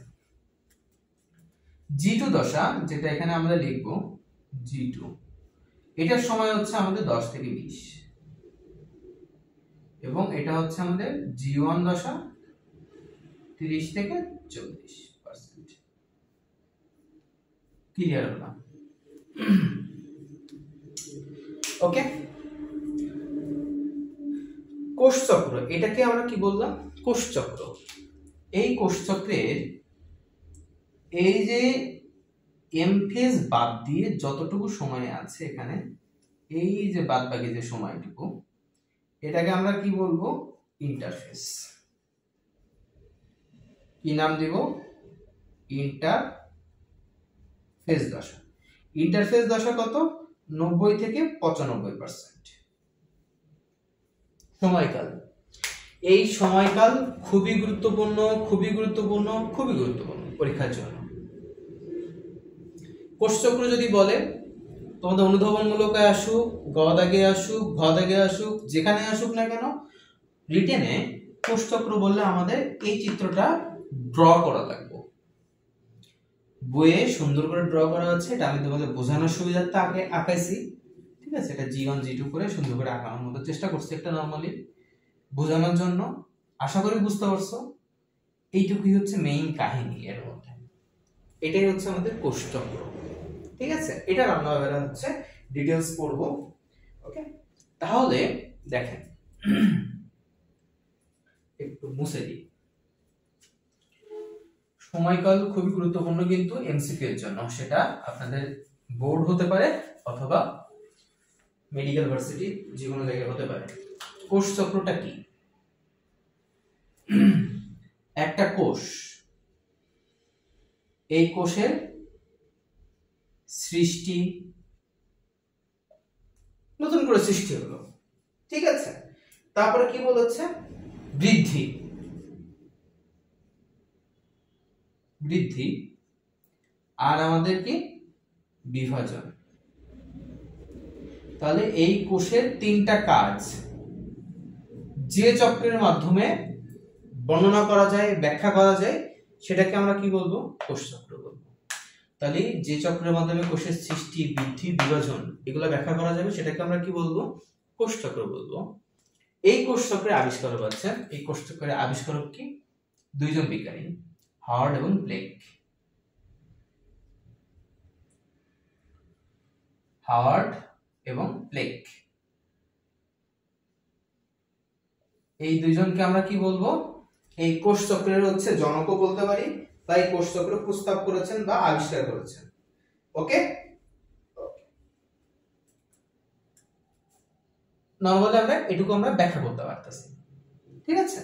G2 দশা, যেটা এখানে আমরা লিখব G2, এটার সময় হচ্ছে আমাদের 10 থেকে 20 এবং এটা হচ্ছে আমাদের G1 দশা, 30 থেকে 40%। ক্লিয়ার হলো? ওকে, কোষ চক্র, এটাকে আমরা কি বললাম? কোষ চক্র। এই কোষ চক্রের এই যে এম ফেজ বাদ দিয়ে যতটুকু সময় আছে এখানে, এই যে বাদ বাকি যে সময়টুকু, এটাকে আমরা কি বলবো? ইন্টারফেজ। কি নাম দিব? ইন্টারফেজ দশা। ইন্টারফেজ দশা কত? 90 থেকে 95% সময়কাল। এই সময়কাল খুবই গুরুত্বপূর্ণ, খুবই গুরুত্বপূর্ণ, খুবই গুরুত্বপূর্ণ পরীক্ষার জন্য। কোষ চক্র যদি বলে, তোমাদের অনুধাবনমূলকে আসুক, গ দাগে আসুক, ঘ দাগে আসুক, যেখানে আসুক না কেন, রিটেনে কোষ চক্র বললে আমাদের এই চিত্রটা ড্র করা লাগবে। বইয়ে সুন্দর করে ড্র করা আছে, এটা আমি তোমাদের বোঝানোর সুবিধার্থে আগে আঁকাইছি, ঠিক আছে? এটা G1 G2 করে সুন্দর করে আঁকানোর মতো চেষ্টা করছি একটা নরমালি বোঝানোর জন্য। আশা করি বুঝতে পারছো। এইটুকুই হচ্ছে মেইন কাহিনী এর মধ্যে। এটাই হচ্ছে আমাদের কোষ চক্র, ঠিক আছে? এটা আমরা এবারে হচ্ছে ডিটেইলস পড়বো, ওকে? তাহলে দেখেন, একটু মুছে দিই। সময়কাল খুবই গুরুত্বপূর্ণ কিন্তু এমসিকিউ এর জন্য, সেটা আপনাদের বোর্ড হতে পারে অথবা মেডিকেল ভার্সিটি, যে কোনো জায়গায় হতে পারে। কোষ চক্রটা কি? একটা কোষ, এই কোষের সৃষ্টি, নতুন করে সৃষ্টি হলো, ঠিক আছে? তারপরে কি বলেছে? বৃদ্ধি, বৃদ্ধি, আর আমাদের কি বিভাজন। তাহলে এই কোষের তিনটা কাজ যে চক্রের মাধ্যমে বর্ণনা করা যায়, ব্যাখ্যা করা যায়, সেটাকে আমরা কি বলবো? কোষ চক্র বলবো। তাহলে যে চক্রের মাধ্যমে কোষের সৃষ্টি, বৃদ্ধি, বিভাজন এগুলো ব্যাখ্যা করা যাবে, সেটাকে আমরা কি বলবো? কোষ চক্র বলবো। এই কোষ চক্রের আবিষ্কারক আছেন, এই কোষ চক্রের আবিষ্কারক কি? দুইজন বিজ্ঞানী, হাওয়ার্ড এবং ব্লেক। হাওয়ার্ড এবং ব্লেক, এই দুইজনকে আমরা কি বলবো? এই কোষ চক্রের হচ্ছে জনকও বলতে পারি, বা এই কোষ চক্র প্রস্তাব করেছেন বা আবিষ্কার করেছেন। ওকে, নরমালি আমরা এটুকু আমরা ব্যাখ্যা করতে পারতেছি, ঠিক আছে।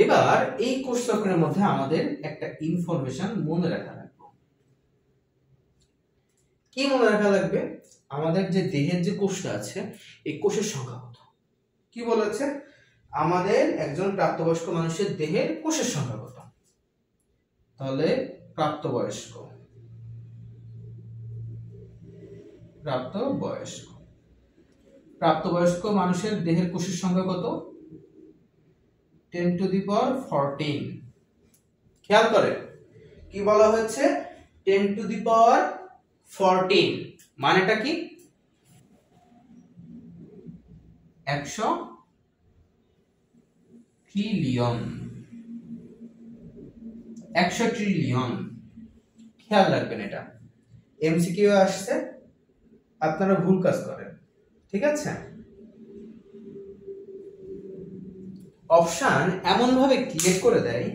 এবার এই কোষ চক্রের মধ্যে আমাদের একটা ইনফরমেশন মনে রাখা লাগবে। কি মনে রাখা লাগবে? আমাদের যে দেহের যে কোষটা আছে, এই কোষের সংখ্যা কত। কি বলেছে? আমাদের একজন প্রাপ্তবয়স্ক মানুষের দেহের কোষের সংখ্যা কত। তাহলে প্রাপ্তবয়স্ক প্রাপ্তবয়স্ক মানুষের দেহের কোষের সংখ্যা কত? 10 টু দি পাওয়ার 14। খেয়াল করে কি বলা হয়েছে? 10 টু দি পাওয়ার 14। মানেটা কি? 100 ট্রিলিয়ন। 100 ট্রিলিয়ন। খেয়াল রাখবেন, এটা এমসিকিউ আসছে, আপনারা ভুল কাজ করেন, ঠিক আছে। অপশন এমন ভাবে ক্লিয়ার করে দেয়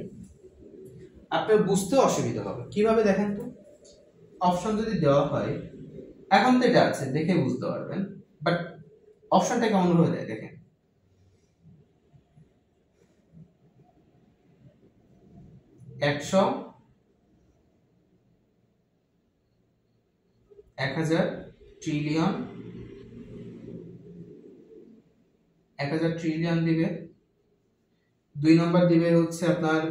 আপনার বুঝতে অসুবিধা হবে। কিভাবে দেখেন তো? অপশন যদি দেওয়া হয়, এখন তো এটা আছে, দেখে বুঝতে পারবেন, বাট অপশনটা কেমন ভাবে দেয় দেখেন। 100, 1000 ট্রিলিয়ন, 1000 ট্রিলিয়ন দিবে। 2 নম্বর দিবে হচ্ছে আপনার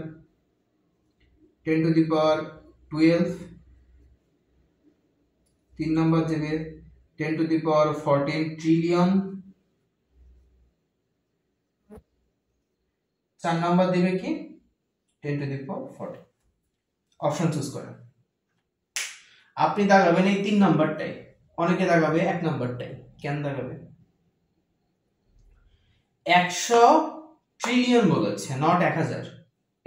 10 টু দি পাওয়ার 12। 3 নম্বর দিবে 10 টু দি পাওয়ার 14 ট্রিলিয়ন। 4 নম্বর দিবে কি? 10 to the power 40। Option choose করেন। আপনি দাগাবেন এই 3 নাম্বারটাই, অনেকে দাগাবে 1 নাম্বারটাই। কেন দাগাবে? 100 ট্রিলিয়ন বলেছে, নট 1000।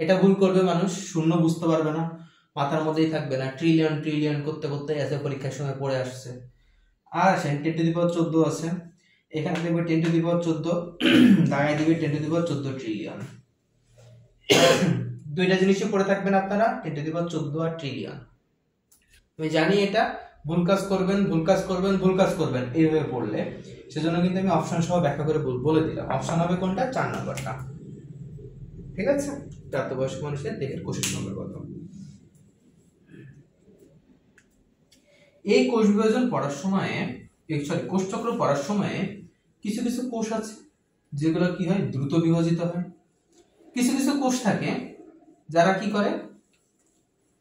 এটা ভুল করবে মানুষ, শূন্য বুঝতে পারবে না, মাথার মধ্যেই থাকবে না, ট্রিলিয়ন ট্রিলিয়ন করতে করতে এসে পরীক্ষার সময় পড়ে আসছে। আর আসেন 10 টু দি পাওয়ার 14 আছে, এখানে দেখবে 10 টু দি পাওয়ার 14, দাগায় দিবে 10 টু দি পাওয়ার 14 ট্রিলিয়ন। দুইটা জিনিসই পড়ে থাকবেন আপনারা, 10 to the power 14 R trillion. আমি জানি এটা ভুল কাজ করবেন, ভুল কাজ করবেন, ভুল কাজ করবেন এইভাবে পড়লে, সেজন্য কিন্তু আমি অপশন সহ ব্যাখ্যা করে বলে দিলাম। অপশন হবে কোনটা? 4 নাম্বারটা, ঠিক আছে। প্রাপ্তবয়স্ক মানুষের দেহের কোষের সংখ্যা কত। এই কোষ বিভাজন পড়ার সময়, কোষ চক্র পড়ার সময় কিছু কিছু কোষ আছে যেগুলো কি হয়? দ্রুত বিভাজিত হয়। কিছু কিছু কোষ থাকে যারা কি করে?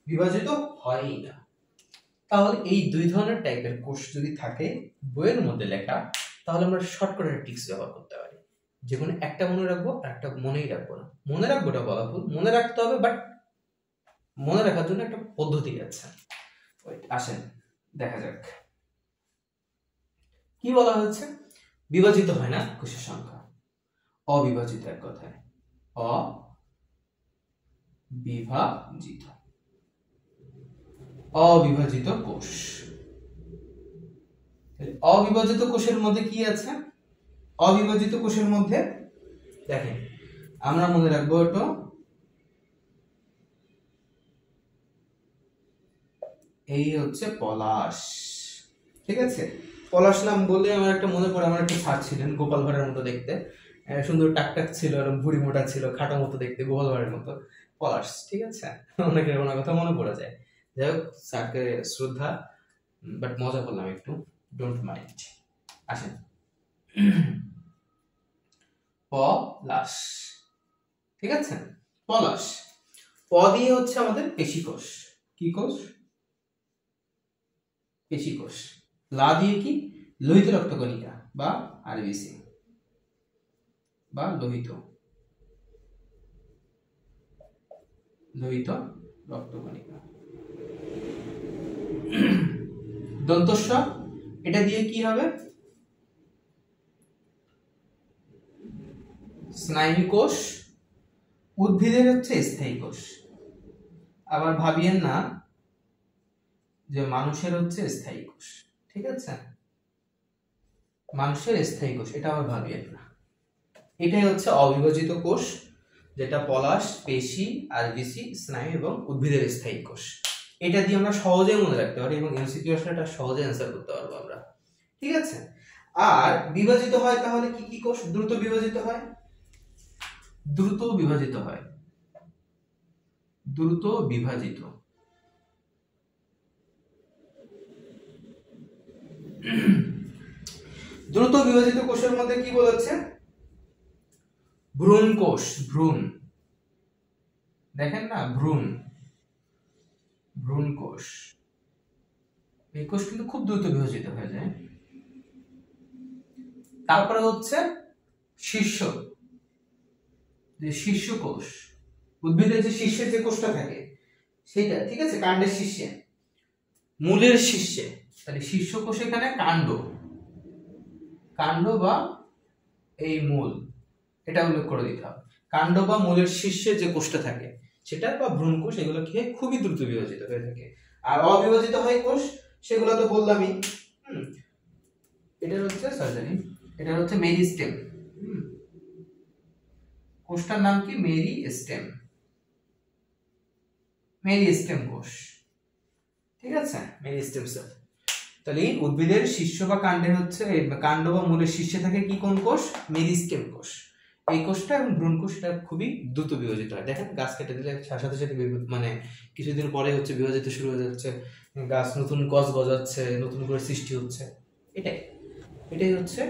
বিভাজিত হয়ই না। তাহলে এই দুই ধরনের টাইপের কোষ যদি থাকে বইয়ের মধ্যে লেখা, তাহলে আমরা শর্টকাটের ট্রিক্স ব্যবহার করতে পারি। যে কোনো একটা মনে রাখবো আর একটা মনেই রাখবো না। মনে রাখবো এটা বলা ভুল, মনে রাখতে হবে, বাট মনে রাখার জন্য একটা পদ্ধতি আছে। আসেন দেখা যাক কি বলা হচ্ছে। বিভাজিত হয় না কোষের সংখ্যা, অবিভাজিত, এক কথায় অবিভাজিত। অবিভাজিত কোষ। অবিভাজিত কোষের মধ্যে কি আছে? অবিভাজিত কোষের মধ্যে দেখেন, আমরা মনে রাখবো এটা এই হচ্ছে পলাশ, ঠিক আছে। পলাশ নাম বলে আমার একটা মনে পড়ে, আমার একটা স্যার ছিলেন, গোপাল ভাঁড়ের মতো দেখতে, সুন্দর টাকটাক ছিল, এরকম ভুড়ি মোটা ছিল, খাটো মতো দেখতে, গোপাল ভাঁড়ের মতো। পলাশ, ঠিক আছে। অনেকের ওনার কথা মনে পড়ে যায়। যাই হোক, স্যারকে শ্রদ্ধা, বাট মজা করলাম একটু, ডোন্ট মাইন্ড। আসেন, পলাশ, ঠিক আছে। পলাশ, প দিয়ে হচ্ছে আমাদের পেশিকোষ। কি কোষ? পেশিকোষ। লা দিয়ে কি? লোহিত রক্তকণিকা বা আরবিসি বা লোহিত রক্তকণিকা। দন্তস্ব, এটা দিয়ে কি হবে? স্নায়ু কোষ। উদ্ভিদের হচ্ছে স্থায়ী কোষ। আবার ভাবিয়েন না যে মানুষের হচ্ছে স্থায়ী কোষ, ঠিক আছে? মানুষের স্থায়ী কোষ এটা আবার ভাবিয়েন না। এটাই হচ্ছে অবিভাজিত কোষ, যেটা পলাশ, পেশি, আরবিসি, স্নায়ু এবং উদ্ভিদের স্থায়ী কোষ। এটা দিয়ে আমরা সহজে মনে রাখতে পারি এবং এমসিকিউ আসলে এটা সহজে অ্যান্সার করতে পারবো আমরা, ঠিক আছে? আর বিভাজিত হয় তাহলে কি কি কোষ দ্রুত বিভাজিত হয়? দ্রুত বিভাজিত হয়, দ্রুত বিভাজিত। দ্রুত বিভাজিত কোষের মধ্যে কি বলেছে? ভ্রূণ কোষ। ভ্রূণ, দেখেন না, ভ্রূণ কোষ। এই কোষ কিন্তু খুব দ্রুত বিভাজিত হয়ে যায়। তারপরে হচ্ছে শীর্ষ, যে শীর্ষ কোষ, উদ্ভিদের যে শীর্ষের যে কোষটা থাকে সেটা, ঠিক আছে? কাণ্ডের শীর্ষে, মূলের শীর্ষে। তাহলে শীর্ষ কোষ এখানে কাণ্ড বা এই মূল, এটা উল্লেখ করে দিতে হবে। কাণ্ড বা মূলের শীর্ষে যে কোষটা থাকে সেটা বা ভ্রূণ কোষ, এগুলো কি খুবই দ্রুত বিভাজিত হয়ে থাকে। আর অবিভাজিত হয় কোষ, সেগুলো তো বললামই। এটা হচ্ছে মেরিস্টেম। কোষটার নাম কি? মেরিস্টেম কোষ, ঠিক আছে? Meristem cell. তাহলে উদ্ভিদের শীর্ষ বা কাণ্ডের হচ্ছে কাণ্ড বা মূলের শীর্ষে থাকে কি কোন কোষ? মেরিস্টেম কোষ। এই কোষটা এবং ভ্রূণ কোষটা খুবই দ্রুত বিভাজিত হয়। দেখেন গাছ কেটে দিলে সাথে সাথে মানে কিছুদিন পরে হচ্ছে বিভাজিত শুরু হয়ে যাচ্ছে, গাছ নতুন গছ গজাচ্ছে, নতুন করে সৃষ্টি হচ্ছে। এটাই হচ্ছে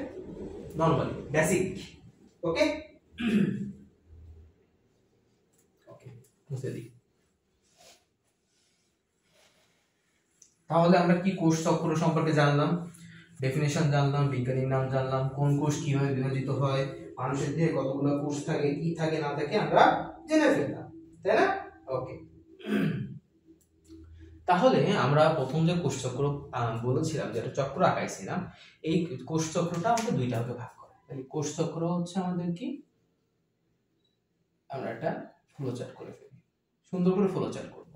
নরমালি বেসিক। ওকে, মুছে দিই। তাহলে আমরা কি কোষ চক্র সম্পর্কে জানলাম, ডেফিনেশন জানলাম, বিজ্ঞানীর নাম জানলাম, কোন কোষ কিভাবে বিভাজিত হয়, মানুষের দেহে কতগুলো কোষ থাকে, কি থাকে না থাকে আমরা জেনে ফেললাম, তাই না? ওকে, তাহলে আমরা প্রথম যে কোষ চক্র বলেছিলাম, যেটা চক্র আঁকাইছিলাম, এই কোষ চক্রটা আমাদের দুইটা ভাগে ভাগ করে। তাহলে কোষ চক্র হচ্ছে আমাদের কি, আমরা একটা ফ্লোচার্ট করে ফেলি, সুন্দর করে ফ্লোচার্ট করব।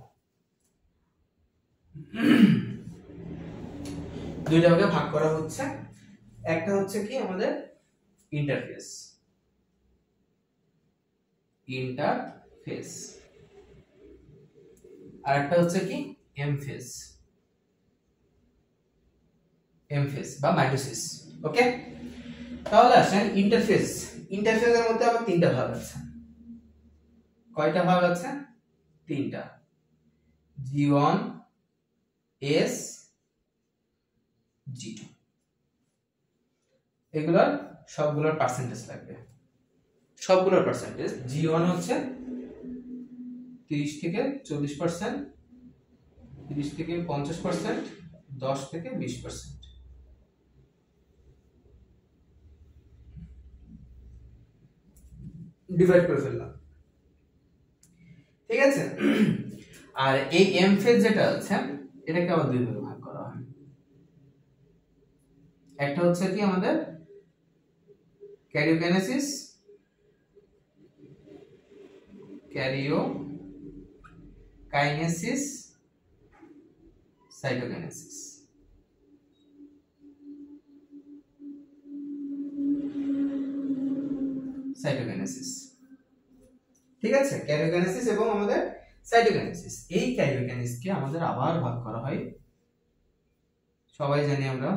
দুইটা ভাগে ভাগ করা হচ্ছে। একটা হচ্ছে কি আমাদের ইন্টারফেস, আর একটা হচ্ছে কি এমফেস বা মাইটোসিস। ওকে, তাহলে আসেন ইন্টারফেসের মধ্যে আবার তিনটা ভাগ আছে। কয়টা ভাগ আছে? তিনটা। G1, S, G2। এগুলোর সবগুলোর পার্সেন্টেজ লাগবে, সবগুলোর পার্সেন্টেজ। G1 হচ্ছে 30 থেকে 40%, 30 থেকে 50%, 10 থেকে 20%। ডিভাইড করে ফেললাম, ঠিক আছে? আর এই এম ফেজ যেটা আছে, এটাকে আবার দুই ভাগে ভাগ করা হয়। একটা হচ্ছে কি আমাদের ক্যারিওকাইনেসিস, সাইটোকাইনেসিস। ঠিক আছে? ক্যারিওকাইনেসিস এবং আমাদের সাইটোকাইনেসিস। এই ক্যারিওকাইনেসিসকে আমাদের আবার ভাগ করা হয়, সবাই জানি আমরা,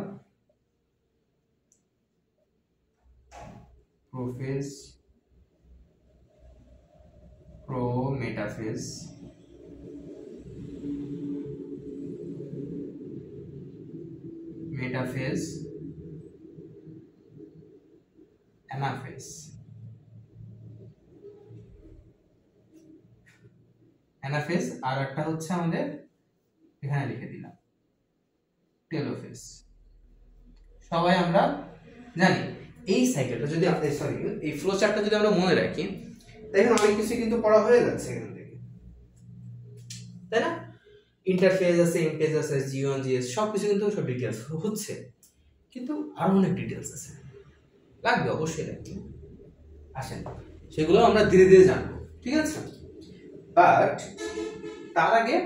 প্রোফেজ, মেটাফেজ, অ্যানাফেজ। আর একটা হচ্ছে আমাদের এখানে লিখে দিলাম টেলোফেজ। সবাই আমরা জানি এই সাইকেলটা যদি সরি এই ফ্লো চার্টটা যদি আমরা মনে রাখি, দেখেন অনেক কিছু কিন্তু পড়া হয়ে যাচ্ছে এখান থেকে, তাই না? ইন্টারফেস আছে, ইন্টারফেস আছে, জিওন জিএস সবকিছু কিন্তু সব ডিটেলস হচ্ছে, কিন্তু আরো অনেক ডিটেলস আছে, লাগবে অবশ্যই লাগবে। আসেন সেগুলো আমরা ধীরে ধীরে জানবো, ঠিক আছে? বাট তার আগে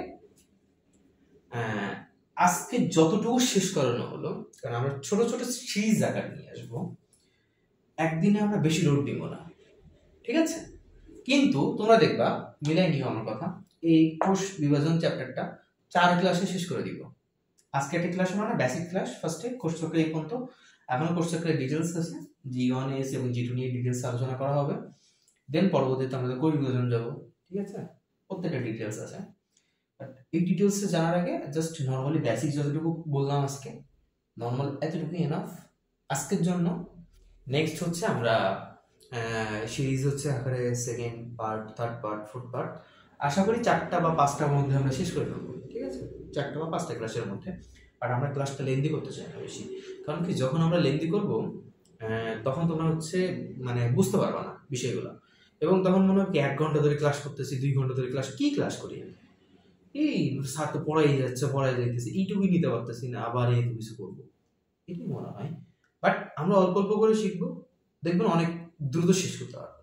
আজকে যতটুকু শেষ করানো হলো, কারণ আমরা ছোট ছোট সিরিজ আকার নিয়ে আসবো, একদিনে আমরা বেশি লোড দিব না, ঠিক আছে? কিন্তু তোমরা দেখবা, মিলাই নিও আমার কথা, এই কোষ বিভাজন চ্যাপ্টারটা 4 ক্লাসে শেষ করে দিব। আজকে একটা ক্লাস মানে বেসিক ক্লাস, ফার্স্টে কোষ চক্র এই পর্যন্ত, এখন কোষ চক্রের ডিটেলস আছে, G1S এবং G2 নিয়ে ডিটেলস আলোচনা করা হবে। দেন পরবর্তীতে আমাদের কোষ বিভাজন যাব, ঠিক আছে? প্রত্যেকটা ডিটেলস আছে। এই ডিটেলস জানার আগে জাস্ট নর্মালি বেসিক যতটুকু বললাম আজকে, নর্মাল এতটুকু এনাফ আজকের জন্য। নেক্সট হচ্ছে আমরা সিরিজ হচ্ছে আকারে second part, third part, fourth part, আশা করি 4টা বা 5টার মধ্যে আমরা শেষ করে ফেলবো, ঠিক আছে? 4টা বা 5টা ক্লাসের মধ্যে। আর আমরা ক্লাসটা লেন্দি করতে চাই না বেশি, কারণ কি যখন আমরা লেন্দি করব তখন তোমরা হচ্ছে মানে বুঝতে পারবা না বিষয়গুলো, এবং তখন মনে হয় কি 1 ঘন্টা ধরে ক্লাস করতেছি, 2 ঘন্টা ধরে ক্লাস, কি ক্লাস করি এই স্যার তো পড়াই যাচ্ছে, পড়াই যাইতেছে, এইটুকুই নিতে পারতেছি না, আবার এই কিছু করবো, এটাই মনে হয়। বাট আমরা অল্প অল্প করে শিখবো, দেখবেন অনেক দ্রুত শেষ করতে পারবো।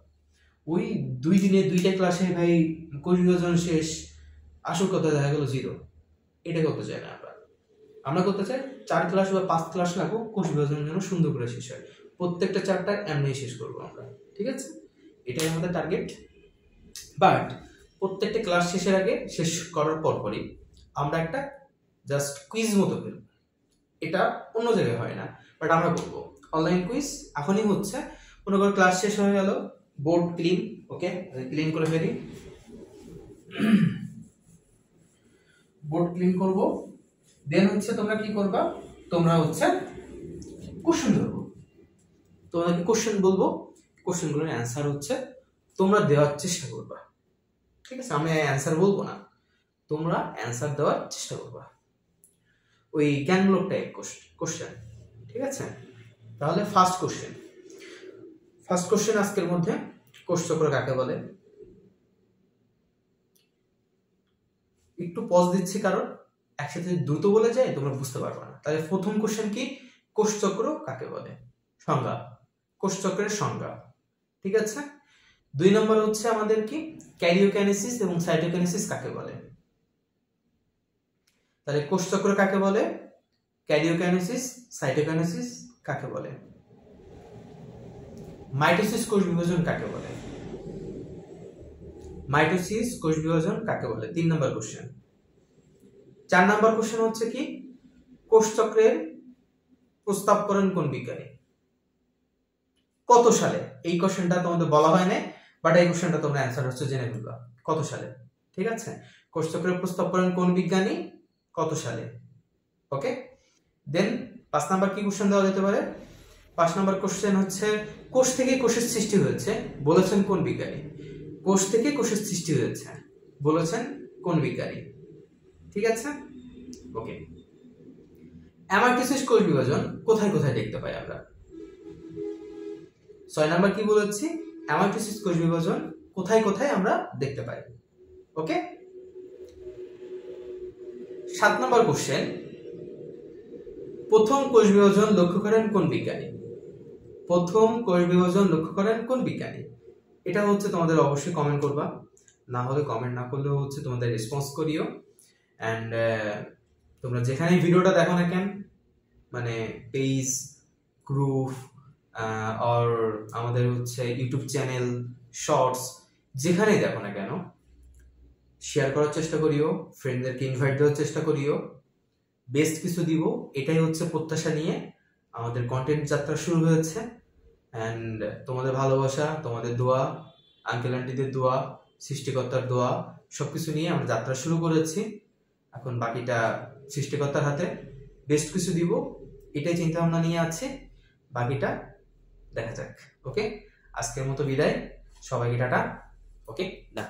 ওই 2 দিনে 2টা ক্লাসে ভাই কোষ বিভাজন শেষ, আসল কথা দেখা গেল 0, এটা করতে চাই না আমরা। আমরা করতে চাই 4 ক্লাস বা 5 ক্লাস লাগবো কোষ বিভাজনের জন্য সুন্দর করে শেষ হয়, প্রত্যেকটা চ্যাপ্টার এমনি শেষ করবো আমরা, ঠিক আছে? এটাই আমাদের টার্গেট। বাট প্রত্যেকটা ক্লাস শেষের আগে, শেষ করার পরপরই আমরা একটা জাস্ট কুইজ মতো ফেলব, এটা অন্য জায়গায় হয় না, বাট আমরা করবো অনলাইন কুইজ। এখনই হচ্ছে, মনে করো ক্লাস শেষ হয়ে গেল, বোর্ড ক্লিন, ওকে ক্লিন করে ফেলি, বোর্ড ক্লিন করব। দেন হচ্ছে তোমরা কি করবা, তোমরা হচ্ছে কোশ্চেন ধরবো, তোমাদেরকে কোশ্চেন বলবো, কোশ্চেনগুলোর অ্যান্সার হচ্ছে তোমরা দেওয়ার চেষ্টা করবা, ঠিক আছে? আমি অ্যান্সার বলবো না, তোমরা অ্যান্সার দেওয়ার চেষ্টা করবা, ওই জ্ঞানমূলক টাইপ কোশ্চেন, ঠিক আছে? তাহলে ফার্স্ট কোশ্চেন আজকের মধ্যে, কোষ চক্র কাকে বলে? একটু পজ দিচ্ছি কারণ একসাথে দ্রুত বলে যায় তোমরা বুঝতে পারবে না। তাহলে প্রথম কোশ্চেন কি, কোষ চক্র কাকে বলে? সংজ্ঞা, কোষ চক্রের সংজ্ঞা, ঠিক আছে? 2 নম্বর হচ্ছে আমাদের কি, ক্যারিওকাইনেসিস এবং সাইটোকাইনেসিস কাকে বলে? তাহলে কোষ চক্র কাকে বলে, ক্যারিওকাইনেসিস, সাইটোকাইনেসিস কাকে বলে? মাইটোসিস কোষ বিভাজন কাকে বলে? মাইটোসিস কোষ বিভাজন কাকে বলে? 3 নম্বর কোশ্চেন। 4 নম্বর কোশ্চেন হচ্ছে কি, কোষ চক্রের প্রস্তাব করেন কোন বিজ্ঞানী? কত সালে? এই কোশ্চেনটা তোমাদের বলা হয় না, বাট এই কোশ্চেনটা তোমরা অ্যানসার হচ্ছে জেনে ফেলবা কত সালে, ঠিক আছে? কোষ চক্রের প্রস্তাব করেন কোন বিজ্ঞানী, কত সালে, ওকে? দেন 5 নাম্বার কি কোশ্চেন দেওয়া যেতে পারে? 5 নাম্বার কোশ্চেন হচ্ছে, কোষ থেকে কোষের সৃষ্টি হয়েছে বলেছেন কোন বিজ্ঞানী? কোষ থেকে কোষের সৃষ্টি হয়েছে বলেছেন কোন বিজ্ঞানী, ঠিক আছে? ওকে। অ্যামাইটোসিস কোষ বিভাজন কোথায় কোথায় দেখতে পাই আমরা? 6 নাম্বার কি বলেছি, অ্যামাইটোসিস কোষ বিভাজন কোথায় কোথায় আমরা দেখতে পাই, ওকে? 7 নাম্বার কোশ্চেন, প্রথম কোষ বিভাজন লক্ষ্য করেন কোন বিজ্ঞানী? প্রথম কোষ বিভাজন লক্ষ্য করেন কোন বিজ্ঞানী? এটা হচ্ছে তোমাদের অবশ্যই কমেন্ট করবা, না হলে কমেন্ট না করলেও হচ্ছে তোমাদের রেসপন্স করিও। অ্যান্ড তোমরা যেখানে ভিডিওটা দেখো না কেন, মানে পেজ, গ্রুপ, আর আমাদের হচ্ছে ইউটিউব চ্যানেল, শর্টস, যেখানেই দেখো না কেন, শেয়ার করার চেষ্টা করিও, ফ্রেন্ডদেরকে ইনভাইট দেওয়ার চেষ্টা করিও, বেস্ট কিছু দিব, এটাই হচ্ছে প্রত্যাশা নিয়ে আমাদের কন্টেন্ট যাত্রা শুরু হয়েছে। অ্যান্ড তোমাদের ভালোবাসা, তোমাদের দোয়া, আঙ্কেল আন্টিদের দোয়া, সৃষ্টিকর্তার দোয়া, সবকিছু নিয়ে আমরা যাত্রা শুরু করেছি। এখন বাকিটা সৃষ্টিকর্তার হাতে, বেস্ট কিছু দিব এটাই চিন্তা ভাবনা নিয়ে আছে, বাকিটা দেখা যাক, ওকে? আজকের মতো বিদায়, সবাইকে টাটা, ওকে, না।